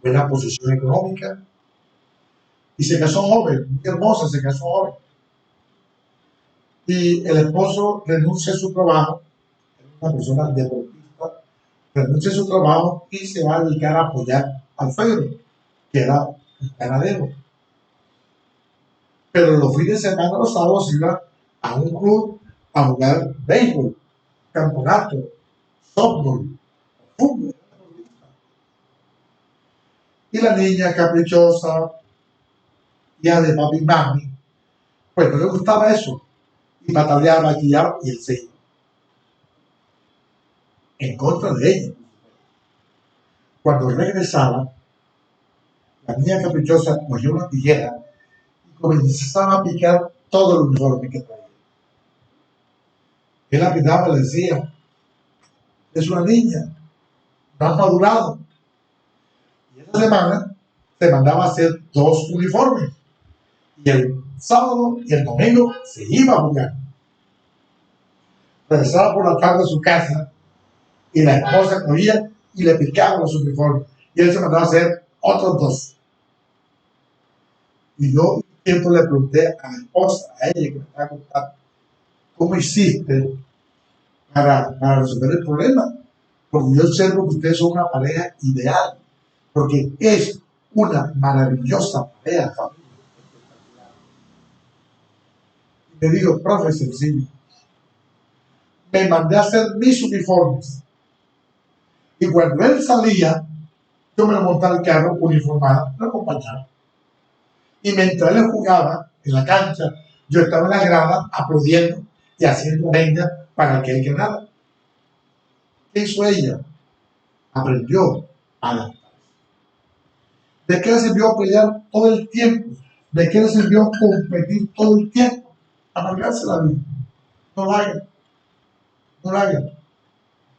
buena posición económica, y se casó joven, muy hermosa, se casó joven. Y el esposo renuncia a su trabajo, una persona deportista, renuncia a su trabajo y se va a dedicar a apoyar al Pedro, que era un ganadero. Pero los fines de semana, los sábados, iba a un club a jugar béisbol, campeonato, softball, fútbol. Y la niña caprichosa, ya de papi y mami, pues no le gustaba eso. Y batallaba, guiaba y él se iba. En contra de ella. Cuando regresaba, la niña caprichosa cogió una tijera y comenzaba a picar todo el uniforme que traía. Él la pintaba y le decía, es una niña, no has madurado. Y esa semana se mandaba a hacer 2 uniformes. Y el sábado y el domingo se iba a jugar. Regresaba por la tarde a su casa y la esposa cogía y le picaba los uniformes. Y él se mandaba a hacer otros 2. Y yo siempre le pregunté a la esposa, a ella que me estaba contando, ¿cómo hiciste para resolver el problema? Porque yo observo que ustedes son una pareja ideal, porque es una maravillosa pareja, familia. Y me digo, profe, sencillo. Me mandé a hacer mis uniformes. Y cuando él salía, yo me lo montaba al carro uniformado, lo acompañaba. Y mientras él jugaba en la cancha, yo estaba en la grada aplaudiendo y haciendo leña para que él ganara. ¿Qué hizo ella? Aprendió a adaptarse. ¿De qué le sirvió pelear todo el tiempo? ¿De qué le sirvió competir todo el tiempo? Amargarse la vida. No la hagan. No la hagan.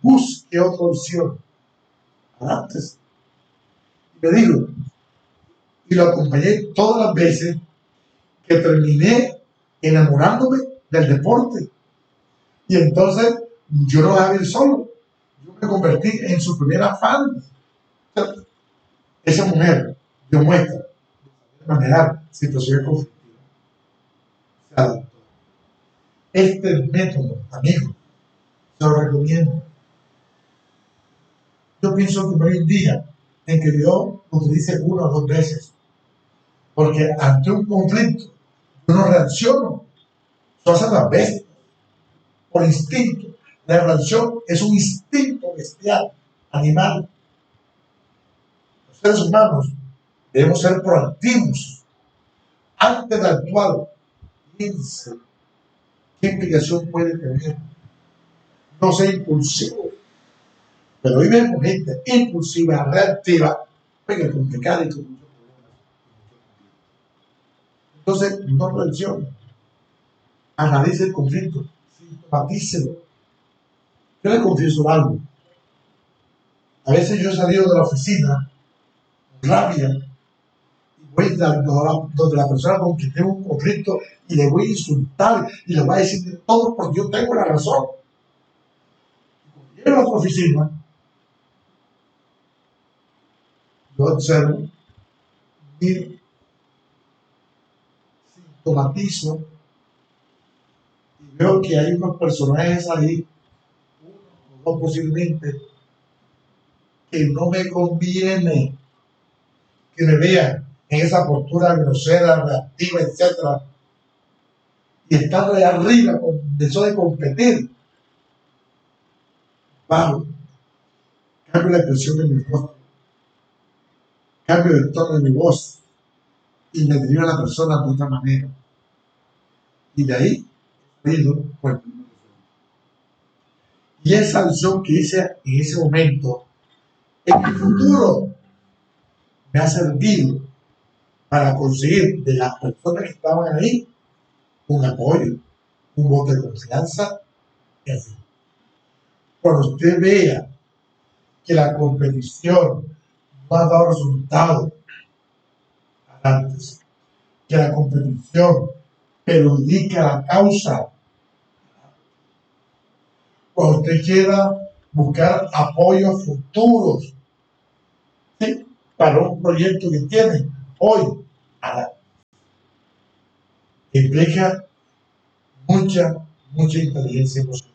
Busque otra opción. Adáptese. Y me digo, y lo acompañé todas las veces que terminé enamorándome del deporte. Y entonces yo no dejaba ir solo. Yo me convertí en su primera fan. Esa mujer demuestra de manejar situaciones conflictivas. Se adaptó. Este método, amigo, se lo recomiendo. Yo pienso que hoy en día en que Dios lo utilice 1 o 2 veces. Porque ante un conflicto, yo no reacciono. Eso hace las bestias. Por instinto. La reacción es un instinto bestial, animal. Los seres humanos debemos ser proactivos. Antes de actuar, piense qué implicación puede tener. No sea impulsivo. Pero hoy vemos gente impulsiva, reactiva, pero complicada y con muchos problemas. Entonces, no reaccione. Analice el conflicto, sintomatícelo. Yo le confieso algo. A veces yo he salido de la oficina, rabia, y voy donde la persona con quien tengo un conflicto y le voy a insultar y le voy a decir de todo porque yo tengo la razón. Cuando llego a la oficina, yo observo, miro, sintomatizo y veo que hay unos personajes ahí, 1 o 2 posiblemente, que no me conviene que me vean en esa postura grosera, reactiva, etcétera, y estar de arriba con eso de competir. Bajo, cambio la expresión de mi rostro, cambio el tono de mi voz y me dirijo a la persona de otra manera. Y de ahí, pido por el. Y esa acción que hice en ese momento, en el futuro, me ha servido para conseguir de las personas que estaban ahí un apoyo, un voto de confianza, en fin. Cuando usted vea que la competición no ha dado resultado antes, que la competición perjudica la causa, cuando usted quiera buscar apoyos futuros, ¿sí?, para un proyecto que tiene hoy, implica mucha inteligencia emocional,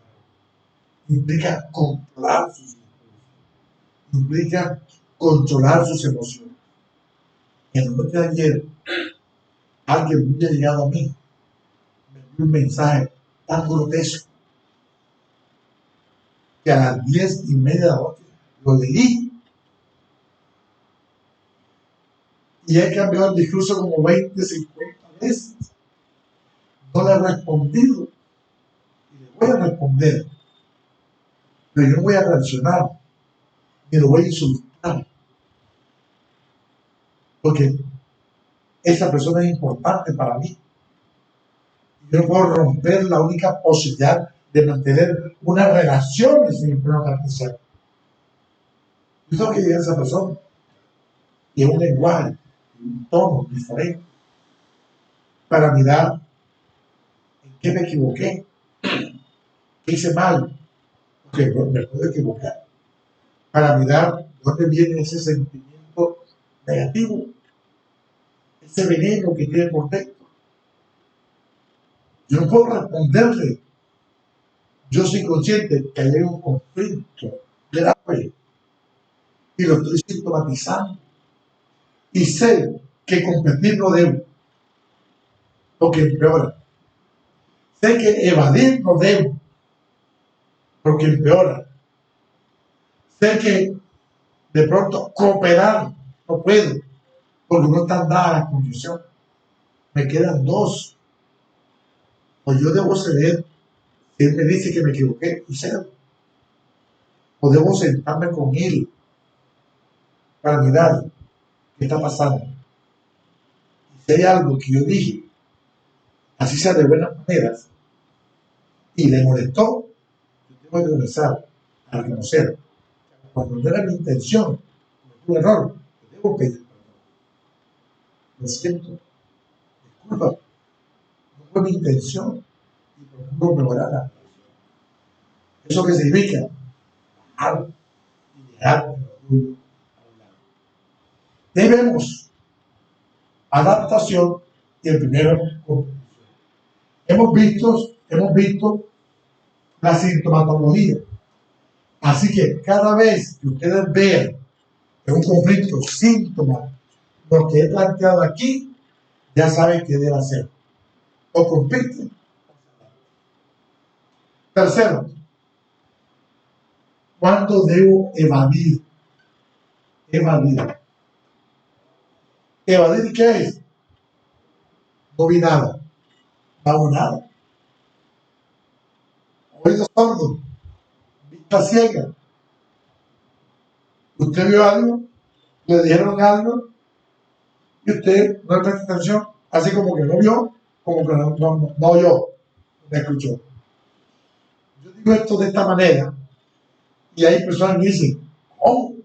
implica controlar sus emociones. En la noche de ayer, alguien muy llegado a mí me dio un mensaje tan grotesco que a las 10:30 de la noche lo leí y he cambiado el discurso como 20, 50 veces. No le he respondido y le voy a responder, pero yo no voy a reaccionar ni lo voy a insultar, porque esa persona es importante para mí. Yo no puedo romper la única posibilidad de mantener una relación sin el plano artificial. Yo tengo que llegar a esa persona y es un lenguaje, un tono diferente para mirar en qué me equivoqué, qué hice mal, porque me puedo equivocar, para mirar dónde viene ese sentimiento negativo, ese veneno que tiene por dentro. Yo no puedo responderle. Yo soy consciente que hay un conflicto grave y lo estoy sintomatizando. Y sé que competir no debo, porque empeora. Sé que evadir no debo, porque empeora. Sé que de pronto cooperar no puedo, porque no están dadas las condiciones. Me quedan dos. O yo debo ceder, si él me dice que me equivoqué, y cedo. O debo sentarme con él para mirar qué está pasando. Si hay algo que yo dije, así sea de buenas maneras, y le molestó, yo tengo que regresar a reconocer. Cuando no era mi intención, un error, debo pedir perdón. Lo siento, disculpa, no fue mi intención y procuro mejorar la relación. ¿Eso qué significa? Bajar y dejar el orgullo a un lado. Debemos adaptación y el primero comprensión. Hemos visto la sintomatología. Así que cada vez que ustedes vean en un conflicto síntomas, lo que he planteado aquí, ya saben qué debe hacer. O compiten. Tercero, ¿cuándo debo evadir? Evadir. ¿Evadir qué es? No vi nada. No hago nada. Oído sordo. Vista ciega. Usted vio algo, le dijeron algo y usted no le presta atención, así como que no vio, como que no oyó, no escuchó. Yo digo esto de esta manera y hay personas que dicen, ¿cómo?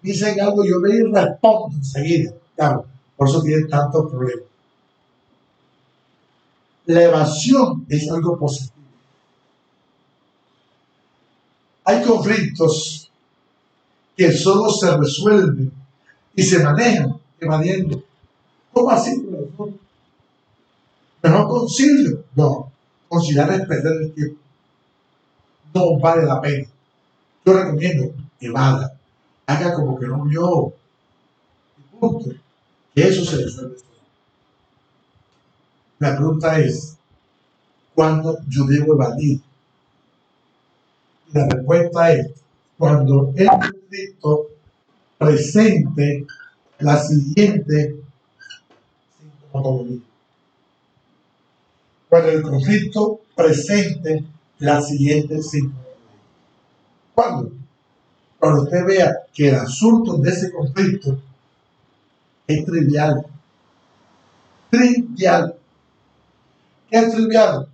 Dicen algo, yo me respondo enseguida. Claro, por eso tienen tantos problemas. La evasión es algo positivo. Hay conflictos que solo se resuelven y se manejan evadiendo. ¿Cómo así, profesor? Mejor concilio. No, conciliar es perder el tiempo. No vale la pena. Yo recomiendo evada. Haga como que no vio. Punto. Que eso se resuelve. La pregunta es, ¿cuándo yo debo evadir? Y la respuesta es, cuando el conflicto presente la siguiente sintomatología. Cuando el conflicto presente la siguiente sintomatología. ¿Cuándo? Cuando usted vea que el asunto de ese conflicto es trivial. Trivial. ¿Qué es trivial?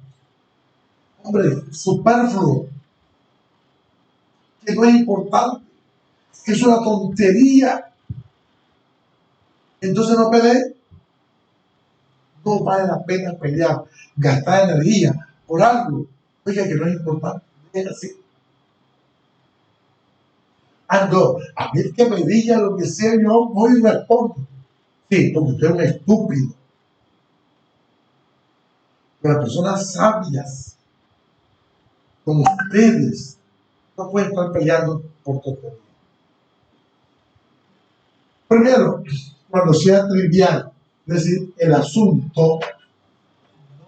Hombre, superfluo. que no es importante, que es una tontería. Entonces no pelees. No vale la pena pelear, gastar energía por algo, oiga, que no es importante. Es así. Ando, a mí que me diga lo que sea, yo voy y respondo. Sí, porque usted es un estúpido. Pero las personas sabias, como ustedes, no pueden estar peleando por tonterías. Primero, cuando sea trivial, es decir, el asunto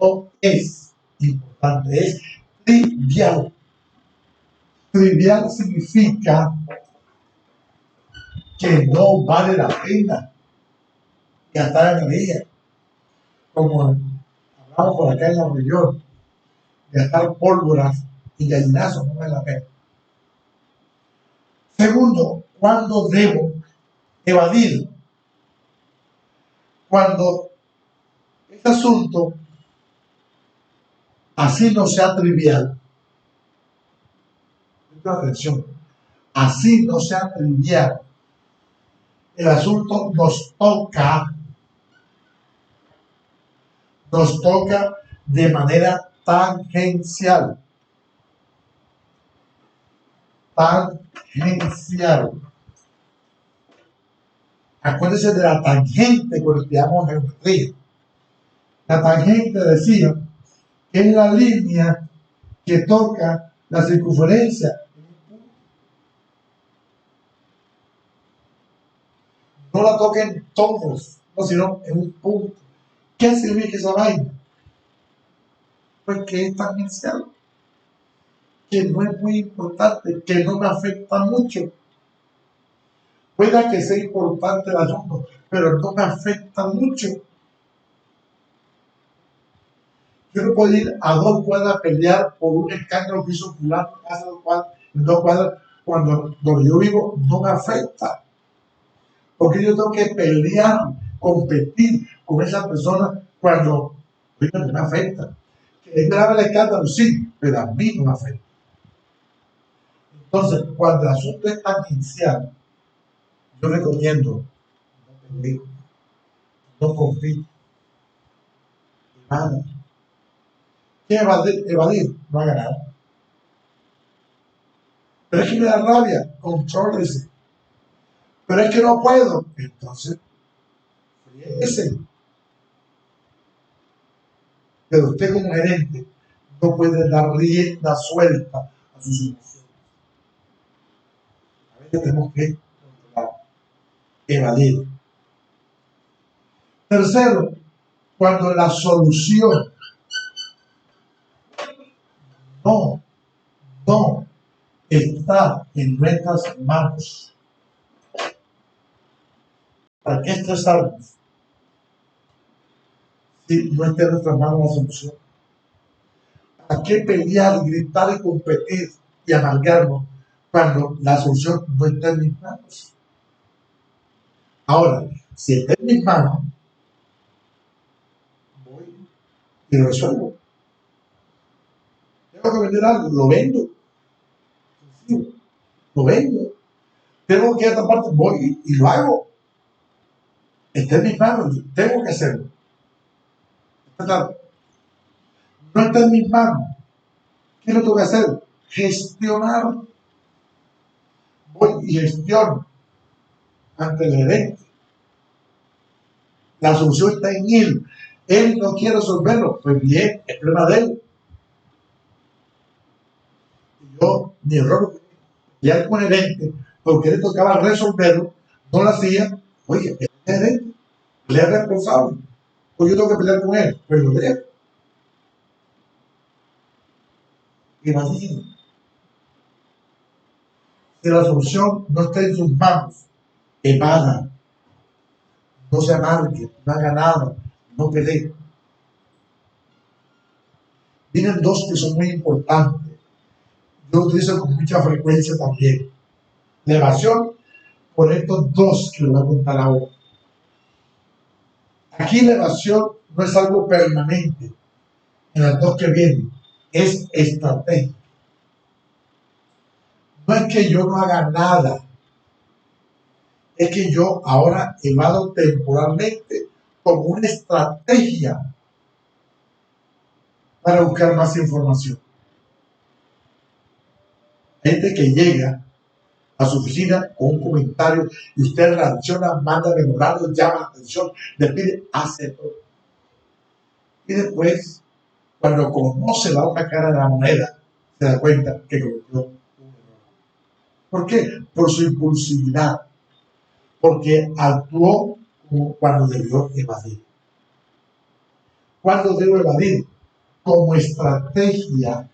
no es importante, es trivial. Trivial significa que no vale la pena gastar energía, como hablamos por acá en la región, gastar pólvoras y gallinazos no vale la pena. Segundo, ¿cuándo debo evadir? Cuando este asunto, así no sea trivial, atención, así no sea trivial, el asunto nos toca de manera tangencial. Tangencial. Acuérdense de la tangente cuando estudiamos geometría. La tangente decía que es la línea que toca la circunferencia. No la toquen todos, no, sino en un punto. ¿Qué significa esa vaina? Pues que es tangencial, que no es muy importante, que no me afecta mucho. Pueda que sea importante el asunto, pero no me afecta mucho. Yo no puedo ir a 2 cuadras a pelear por un escándalo que hizo fulano hace 2 cuadras, cuando donde yo vivo no me afecta. Porque yo tengo que pelear, competir con esa persona cuando no me afecta. Que es grave el escándalo, sí, pero a mí no me afecta. Entonces, cuando el asunto es tangencial, yo recomiendo no pelear, no compito, nada. ¿Qué evadir? No haga nada. Pero es que me da rabia, contrólese. Pero es que no puedo. Entonces, fríese. Pero usted como gerente no puede dar rienda suelta a sus emociones. A veces tenemos que controlar, evadir. Tercero, cuando la solución no está en nuestras manos. ¿Para qué estresarnos si no está en nuestras manos la solución? ¿Para qué pelear, gritar y competir y amargarnos cuando la solución no está en mis manos? Ahora, si está en mis manos, voy y lo resuelvo. Tengo que vender algo, lo vendo. Sí, lo vendo. Tengo que ir a esta parte, voy y lo hago. Está en mis manos, tengo que hacerlo. No está en mis manos. ¿Qué es lo que tengo que hacer? Gestionar. Voy y gestiono ante el gerente. La solución está en él. Él no quiere resolverlo. Pues bien, es problema de él. Yo, mi error, ya con el gerente, porque le tocaba resolverlo, no lo hacía. Oye, el gerente, él es responsable. Pues yo tengo que pelear con él. Pues lo dejo. Imagínate. Si la solución no está en sus manos, evada, no se amargue, no haga nada, no pelee. Vienen 2 que son muy importantes. Yo lo utilizo con mucha frecuencia también. La evasión por estos 2 que les voy a contar ahora. Aquí la evasión no es algo permanente en las 2 que vienen, es estratégica. No es que yo no haga nada, es que yo ahora evado temporalmente como una estrategia para buscar más información. Gente que llega a su oficina con un comentario y usted reacciona, manda memorando, llama la atención, le pide, hace todo. Y después, cuando conoce la otra cara de la moneda, se da cuenta que cometió un error. ¿Por qué? Por su impulsividad, porque actuó como cuando debió evadir. ¿Cuándo debo evadir? Como estrategia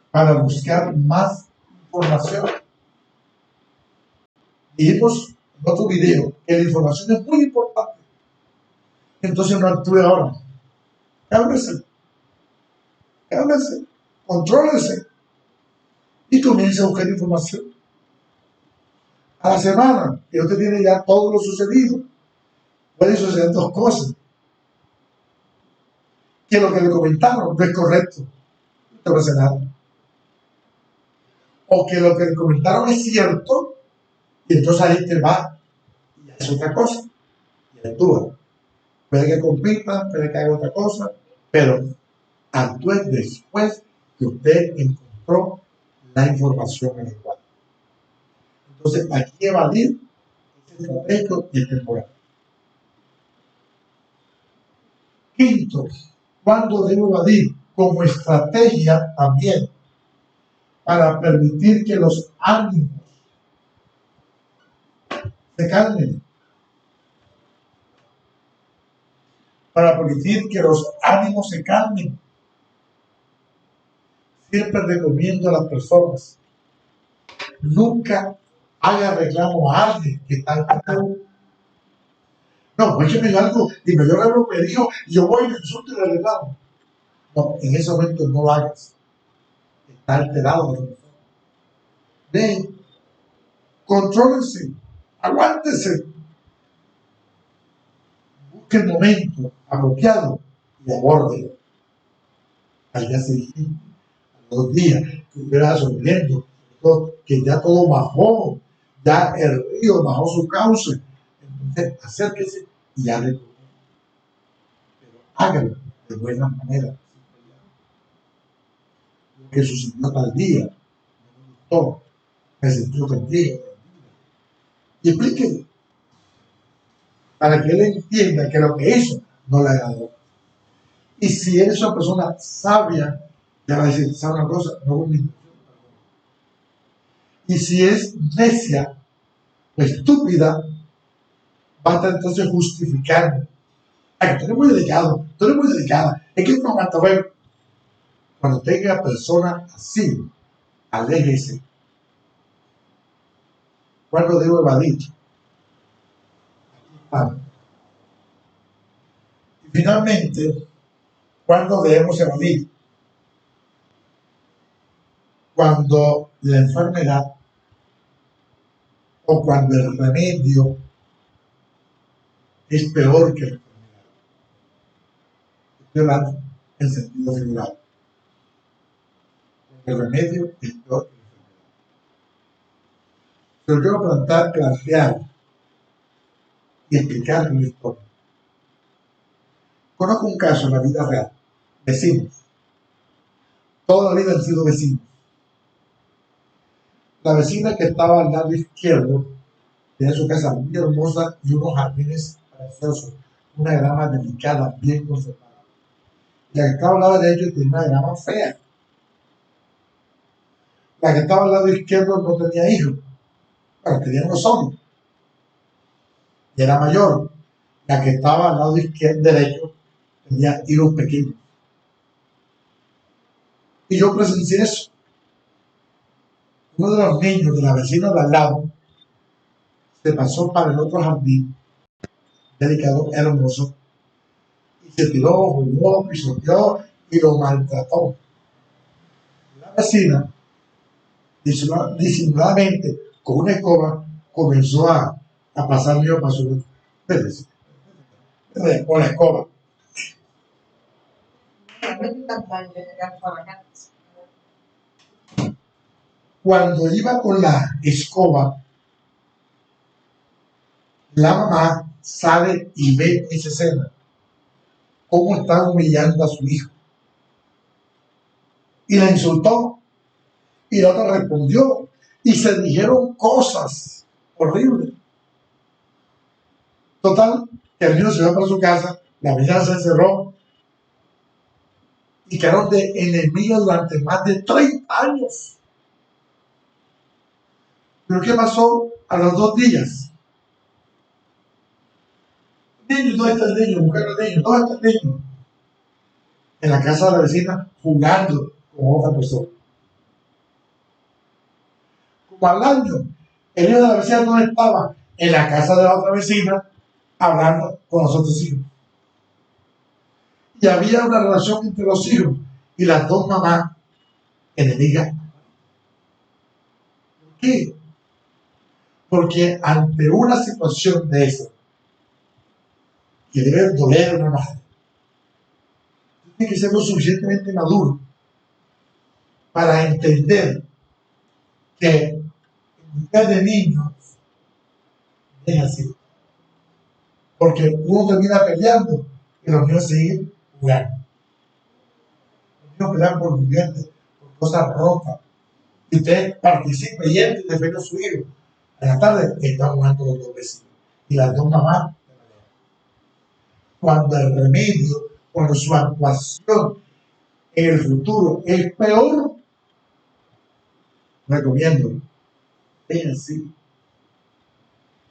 para buscar más información. Dijimos en otro video que la información es muy importante. Entonces no actúe ahora. Cálmese, contrólese y comience a buscar información. A la semana que usted tiene ya todo lo sucedido, pueden suceder dos cosas. Que lo que le comentaron no es correcto, no te pasa nada. O que lo que le comentaron es cierto, y entonces ahí te va y hace otra cosa, y actúa. Puede que compita, puede que haga otra cosa, pero actúe después que usted encontró la información adecuada. Entonces, aquí evadir es estratégico y es temporal. Quinto, ¿cuándo debo evadir? Como estrategia también, para permitir que los ánimos se calmen. Para permitir que los ánimos se calmen. Siempre recomiendo a las personas, nunca haga reclamo a alguien que está alterado. No, pues que me dio algo y me dio algo que me dijo, y yo voy y le insulto y le reclamo. No, en ese momento no lo hagas. Está alterado. Ven, contrólense, aguántese. Busque el momento apropiado y abórdelo. Al día siguiente, a los 2 días, que estuviera sonriendo, que ya todo bajó, ya el río bajó su cauce. Entonces, acérquese y hable con él. Pero hágalo de buena manera. Lo que sucedió tal día, no me gustó, me sentí ofendido. Y explíquele, para que él entienda que lo que hizo no le agradó. Y si eres una persona sabia, ya va a decir, ¿sabe una cosa? No hubo intención. Y si es necia o estúpida, va a estar entonces justificando. Ay, tú eres muy delicado, tú eres muy delicada. Es que no aguanta ver. Cuando tenga personas así, aléjese. ¿Cuándo debo evadir? Y finalmente, ¿cuándo debemos evadir? Cuando la enfermedad o cuando el remedio es peor que la enfermedad. Estoy hablando en sentido figurado. El remedio es peor que la enfermedad. Pero quiero plantear y explicar una historia. Conozco un caso en la vida real. Vecinos. Toda la vida han sido vecinos. La vecina que estaba al lado izquierdo tenía su casa muy hermosa y unos jardines preciosos, una grama delicada, bien conservada. La que estaba al lado derecho tenía una grama fea. La que estaba al lado izquierdo no tenía hijos, pero tenía uno solo. Y era mayor. La que estaba al lado izquierdo, derecho tenía hijos pequeños. Y yo presencié eso. Uno de los niños de la vecina de al lado se pasó para el otro jardín, delicado, hermoso, y se tiró, jugó, pisoteó y lo maltrató. La vecina, disimuladamente, con una escoba, comenzó a pasar mío para su con la escoba. Cuando iba con la escoba, la mamá sale y ve esa escena, cómo está humillando a su hijo. Y la insultó, y la otra respondió, y se dijeron cosas horribles. Total, que el niño se fue para su casa, la vecina se encerró, y quedaron de enemigos durante más de 30 años. ¿Pero qué pasó a los 2 días? Niño, ¿dónde está el niño? Buscar al niño, ¿dónde está el niño? En la casa de la vecina, jugando con otra persona. Como al año, el hijo de la vecina no estaba en la casa de la otra vecina, hablando con los otros hijos. Y había una relación entre los hijos y las 2 mamás enemigas. ¿Por qué? Porque ante una situación de esa, que debe doler a una madre, tiene que ser lo suficientemente maduro para entender que en lugar de niños es así. Porque uno termina peleando y los niños siguen jugando. Los niños pelean por juguetes, por cosas rotas. Y usted participa y entra y defiende a su hijo. En la tarde están jugando los 2 vecinos y las 2 mamás. Cuando el remedio, cuando su actuación en el futuro es peor, recomiendo, es así.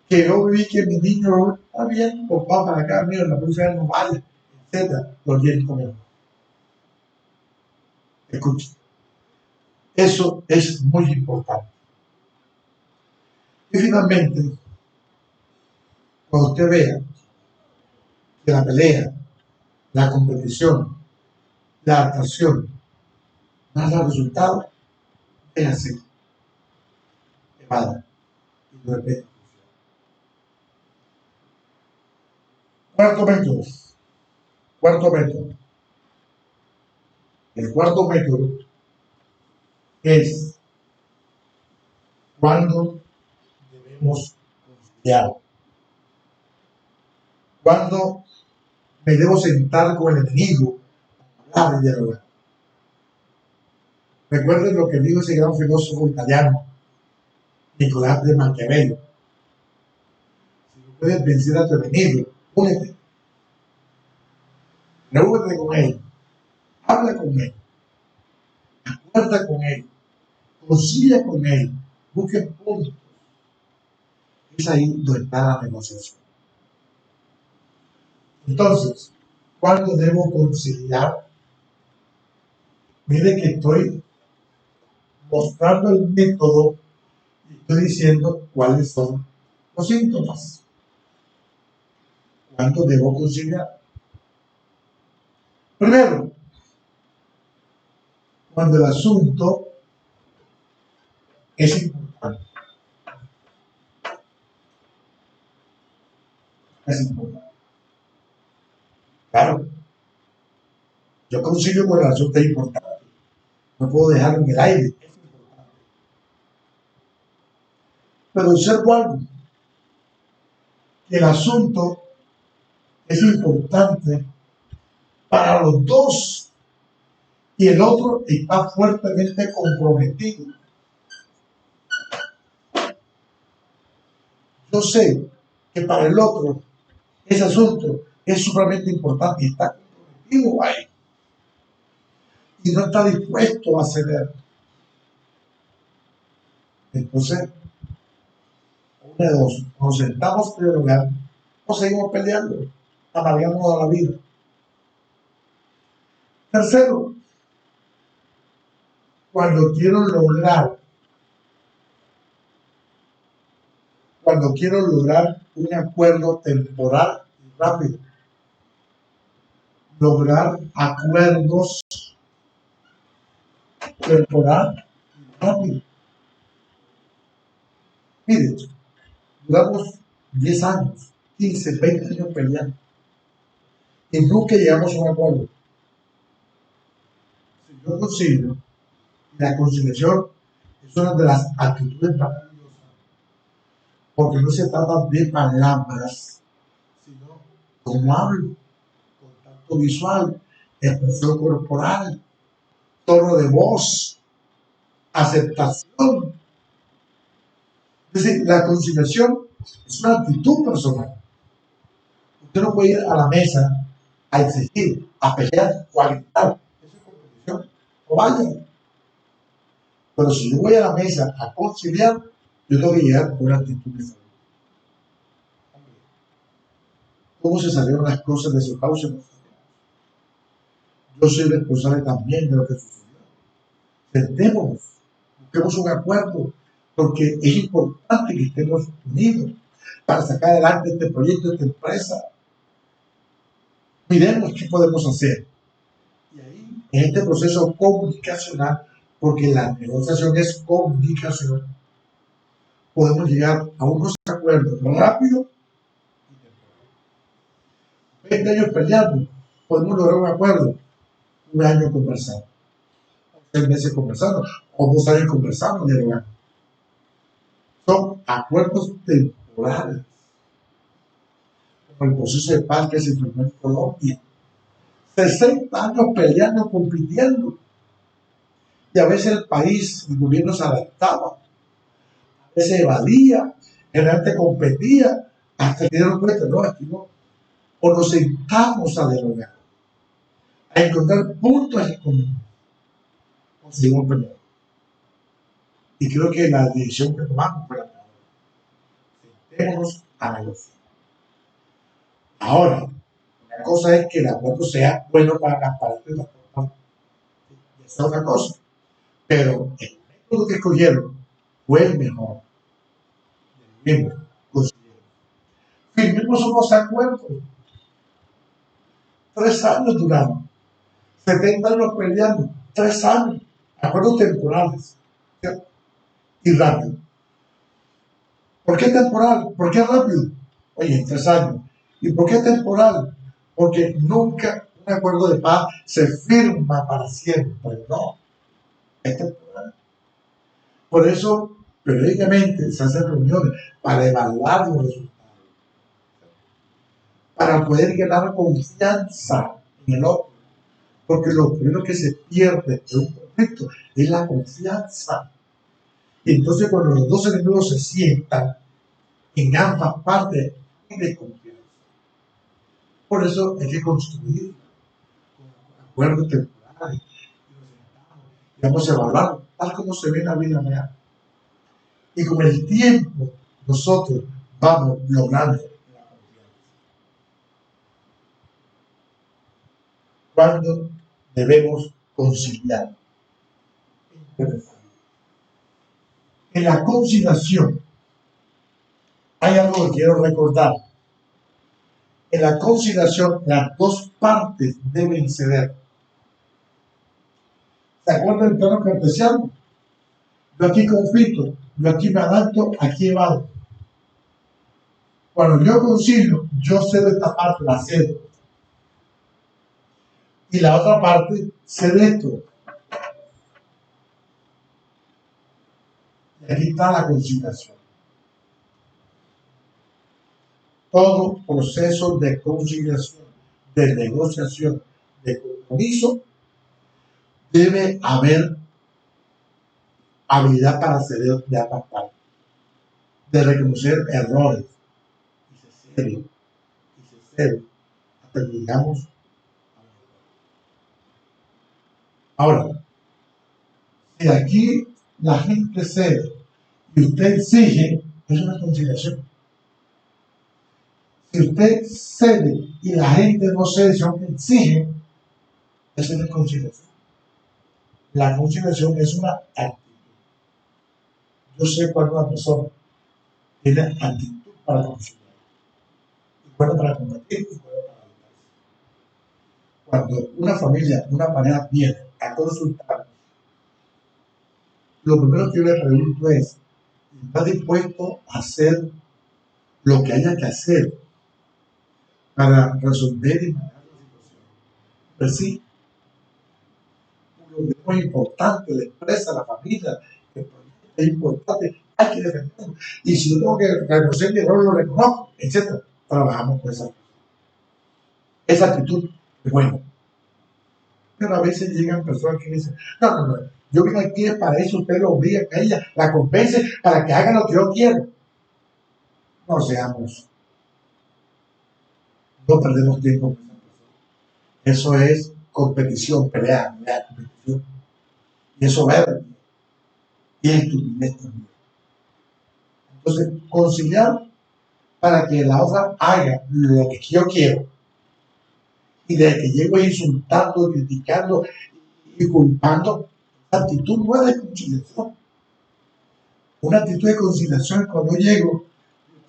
Que yo vi que mi niño está bien, papá para acá, mira, la próxima no vale, etcétera, lo tienen comiendo. Escucha, eso es muy importante. Y finalmente, cuando usted vea que la pelea, la competición, la adaptación no da resultado, es así. Evada y no repita. Cuarto método. Cuarto método. El cuarto método es cuando debemos conciliar. Cuando me debo sentar con el enemigo a hablar y dialogar. Recuerden lo que dijo ese gran filósofo italiano, Nicolás de Maquiavelo. Si no puedes vencer a tu enemigo, únete. Reúnete con él. Habla con él. Acuerda con él. Concilia con él. Busque puntos. Es ahí donde está la negociación. Entonces, ¿cuándo debo conciliar? Mire que estoy mostrando el método y estoy diciendo cuáles son los síntomas. ¿Cuándo debo conciliar? Primero, cuando el asunto es importante. Es importante. Claro, yo concilio con el asunto es importante. No puedo dejarlo en el aire. Es importante. Pero observo algo, que el asunto es importante para los dos y el otro está fuertemente comprometido. Yo sé que para el otro ese asunto es sumamente importante y está comprometido ahí y no está dispuesto a ceder. Entonces, una de dos, nos sentamos a dialogar o seguimos peleando, amargándonos la vida. Tercero, cuando quiero lograr un acuerdo temporal y rápido, lograr acuerdos temporal y rápido. Mire, duramos 10 años, 15, 20 años peleando y nunca llegamos a un acuerdo. Si yo concilio, la conciliación Es una de las actitudes maravillosas, porque no se trata de palabras, sino cómo hablo, contacto visual, expresión corporal, tono de voz, aceptación. Es decir, la conciliación es una actitud personal. Usted no puede ir a la mesa a exigir, a pelear o a gritar. Eso es competición. O vaya. Pero si yo voy a la mesa a conciliar, yo tengo que llegar con una actitud diferente. ¿Cómo se salieron las cosas de su causa? Yo soy responsable también de lo que sucedió. Sentémonos, busquemos un acuerdo, porque es importante que estemos unidos para sacar adelante este proyecto, esta empresa. Miremos qué podemos hacer. Y ahí, en este proceso comunicacional, porque la negociación es comunicación, podemos llegar a unos acuerdos rápidos. 20 años peleando, podemos lograr un acuerdo, un año conversando, 6 meses conversando, o 2 años conversando, dialogando. Son acuerdos temporales, como el proceso de paz que se firmó en Colombia. 60 años peleando, compitiendo. Y a veces el país, el gobierno se adaptaba, a veces evadía, generalmente competía, hasta que dieron cuenta, no, aquí no. O nos sentamos a dialogar, a encontrar puntos en común. O seguimos peleando. Y creo que la decisión que tomamos fue la mejor. Sentémonos a negociar. Ahora, una cosa es que el acuerdo sea bueno para las partes, esa es otra cosa. Pero el método que escogieron fue el mejor. Firmemos unos acuerdos. 3 años duraron. 70 años peleando. 3 años. Acuerdos temporales. ¿Cierto? Y rápido. ¿Por qué temporal? ¿Por qué rápido? Oye, 3 años. ¿Y por qué temporal? Porque nunca un acuerdo de paz se firma para siempre. No. Es temporal. Por eso, periódicamente se hacen reuniones para evaluar los resultados, para poder ganar confianza en el otro. Porque lo primero que se pierde en un conflicto es la confianza. Y entonces cuando los dos enemigos se sientan, en ambas partes hay desconfianza. Por eso hay que construir acuerdos temporales. Y vamos a evaluar tal como se ve en la vida real. Y con el tiempo nosotros vamos logrando la confianza. ¿Cuándo debemos conciliar? En la conciliación hay algo que quiero recordar. En la conciliación las dos partes deben ceder. ¿Se acuerdan del plano cartesiano? Yo aquí conflicto, yo aquí me adapto, aquí evado. Cuando yo concilio, yo cedo esta parte, la cedo. Y la otra parte cede esto. Y aquí está la conciliación. Todo proceso de conciliación, de negociación, de compromiso, debe haber habilidad para ceder de ambas partes, de reconocer errores, y se cede, hasta que llegamos. Ahora, si aquí la gente cede y usted exige, es una conciliación. Si usted cede y la gente no cede, sino que exige, eso no es conciliación. La conciliación es una actitud. Yo sé cuando una persona tiene actitud para conciliar, y bueno para combatir, y bueno para evitarse. Cuando una familia, una pareja viene a consultar, lo primero que yo le pregunto es, ¿está dispuesto a hacer lo que haya que hacer para resolver y manejar la situación? Pues sí, lo que es muy importante, la empresa, la familia, el proyecto, es importante, hay que defenderlo. Y si yo tengo que reconocer mi error, lo reconozco, etc. Trabajamos con esa actitud es buena. Pero a veces llegan personas que dicen, no, yo vine aquí para eso, usted lo obliga a ella, la convence para que haga lo que yo quiero. No seamos, no perdemos tiempo con esa persona. Eso es competición, pelea, competición. Y eso es soberbia. Y es estupidez también. Entonces, conciliar para que la otra haga lo que yo quiero. Y desde que llego insultando, criticando y culpando, la actitud no es de conciliación. Una actitud de conciliación es cuando llego,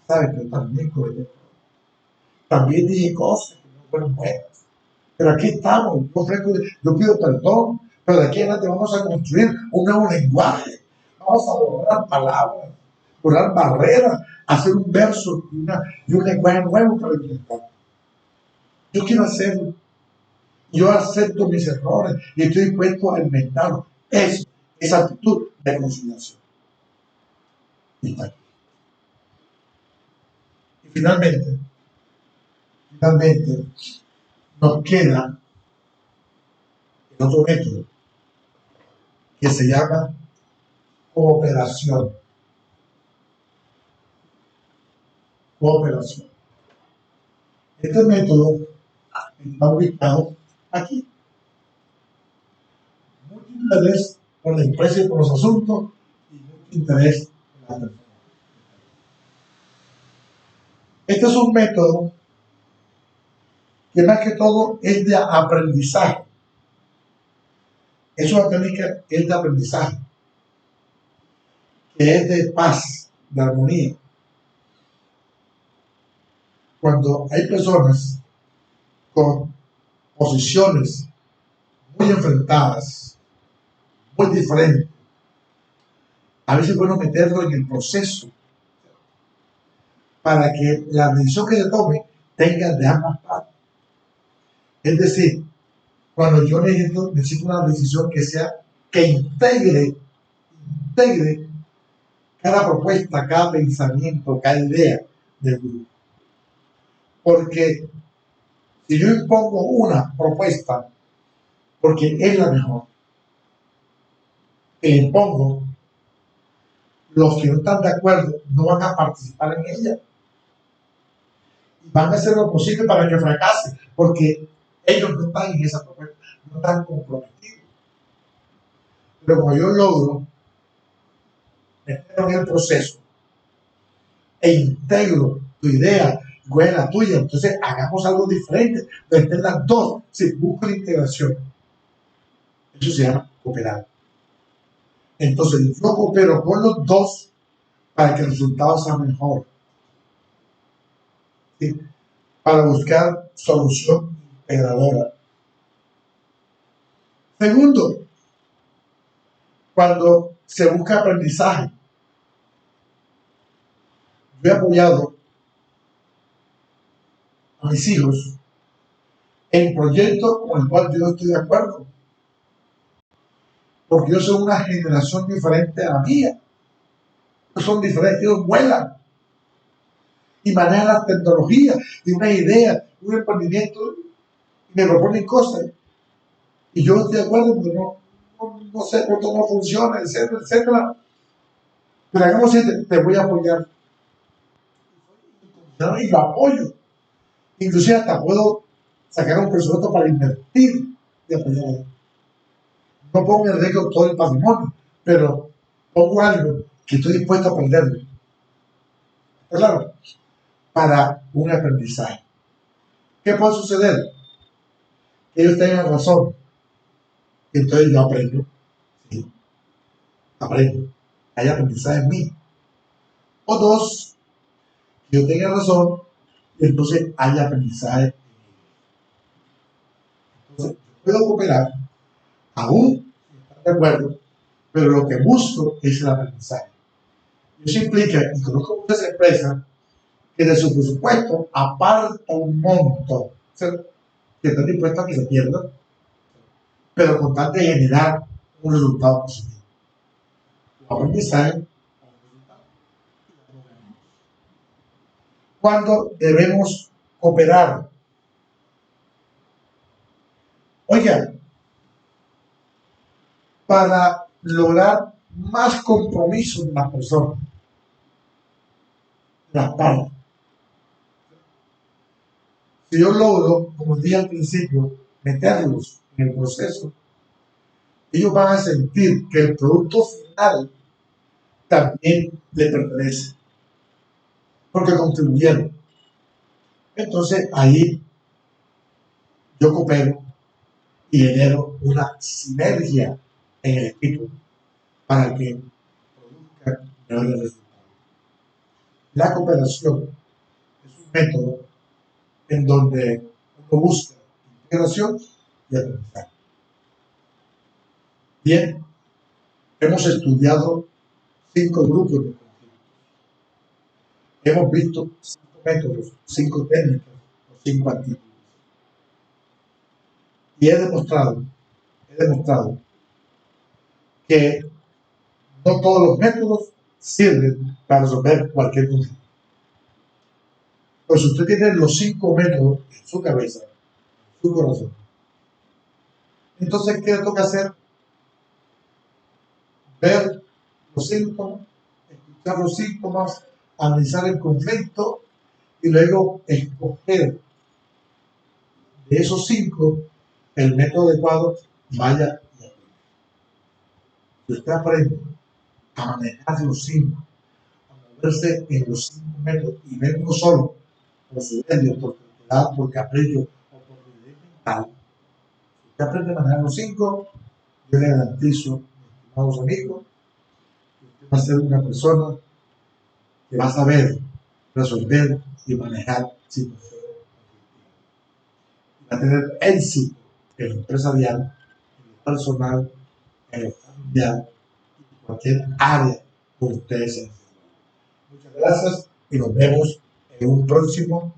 sabes que yo también dije cosas que no fueron buenas. Pero aquí estamos, yo pido perdón, pero de aquí en adelante vamos a construir un nuevo lenguaje. Vamos a borrar palabras, borrar barreras, hacer un verso y un lenguaje nuevo para implementar. Yo quiero hacerlo. Yo acepto mis errores y estoy dispuesto a inventarlo. Eso, esa actitud de conciliación. Y finalmente, nos queda el otro método que se llama cooperación. Cooperación. Este método está ubicado aquí. Mucho interés por la empresa y por los asuntos y mucho interés por la persona. Este es un método que más que todo es de aprendizaje. Es una técnica que es de aprendizaje, que es de paz, de armonía. Cuando hay personas con posiciones muy enfrentadas, muy diferentes, a veces es bueno meterlo en el proceso para que la decisión que se tome tenga de ambas partes. Es decir, cuando yo necesito una decisión que integre cada propuesta, cada pensamiento, cada idea del grupo. Porque si yo impongo una propuesta porque es la mejor, que le impongo, los que no están de acuerdo no van a participar en ella. Y van a hacer lo posible para que fracase, porque ellos no están en esa propuesta, no están comprometidos. Pero como yo logro meterlo en el proceso e integro tu idea con la tuya, entonces hagamos algo diferente, donde estén las dos, se busca la integración. Eso se llama cooperar. Entonces yo coopero con los dos para que el resultado sea mejor. ¿Sí? Para buscar solución integradora. Segundo, cuando se busca aprendizaje. Yo he apoyado a mis hijos en proyectos con el cual yo no estoy de acuerdo. Porque yo soy una generación diferente a la mía. Ellos son diferentes, ellos vuelan y manejan las tecnologías y una idea, un emprendimiento, y me proponen cosas. Y yo estoy de acuerdo porque no sé por qué no funciona, etcétera, etcétera. Pero hagamos esto, te voy a apoyar. Y lo apoyo. Inclusive hasta puedo sacar un presupuesto para invertir y apoyar a él. No pongo en riesgo todo el patrimonio, pero pongo algo que estoy dispuesto a perderlo. Claro, para un aprendizaje. ¿Qué puede suceder? Que ellos tengan razón. Entonces yo aprendo. Sí, aprendo. Hay aprendizaje en mí. O dos, que yo tenga razón y entonces hay aprendizaje en mí. Entonces, yo puedo cooperar, aún de acuerdo, pero lo que busco es el aprendizaje. Eso implica, y conozco muchas empresas que de su presupuesto aparta un monto, ¿cierto? Que están dispuestos a que se pierda, pero con tal de generar un resultado positivo. aprendizaje, cuando debemos cooperar. Oigan, para lograr más compromiso de las personas, de las partes. Si yo logro, como dije al principio, meterlos en el proceso, ellos van a sentir que el producto final también le pertenece, porque contribuyeron. Entonces ahí yo coopero y genero una sinergia en el equipo para que produzca mejores resultados. La cooperación es un método en donde uno busca integración y aprendizaje. Bien, hemos estudiado 5 grupos de conflictos. Hemos visto 5 métodos, 5 técnicas, 5 actitudes. Y he demostrado que no todos los métodos sirven para resolver cualquier conflicto. Pues si usted tiene los 5 métodos en su cabeza, en su corazón, entonces, ¿qué le toca hacer? Ver los síntomas, escuchar los síntomas, analizar el conflicto y luego escoger de esos 5 el método adecuado. Vaya y aplique. Si usted aprende a manejar los 5, a moverse en los 5 métodos y ver uno solo, por su medio, por creatividad, por capricho o por rigidez mental, si usted aprende a manejar los 5, yo le garantizo, estimados amigos, que usted va a ser una persona que va a saber resolver y manejar situaciones. Va a tener éxito en lo empresarial, en lo personal, en lo familiar, en cualquier área donde ustedes se desenvuelvan. Muchas gracias y nos vemos en un próximo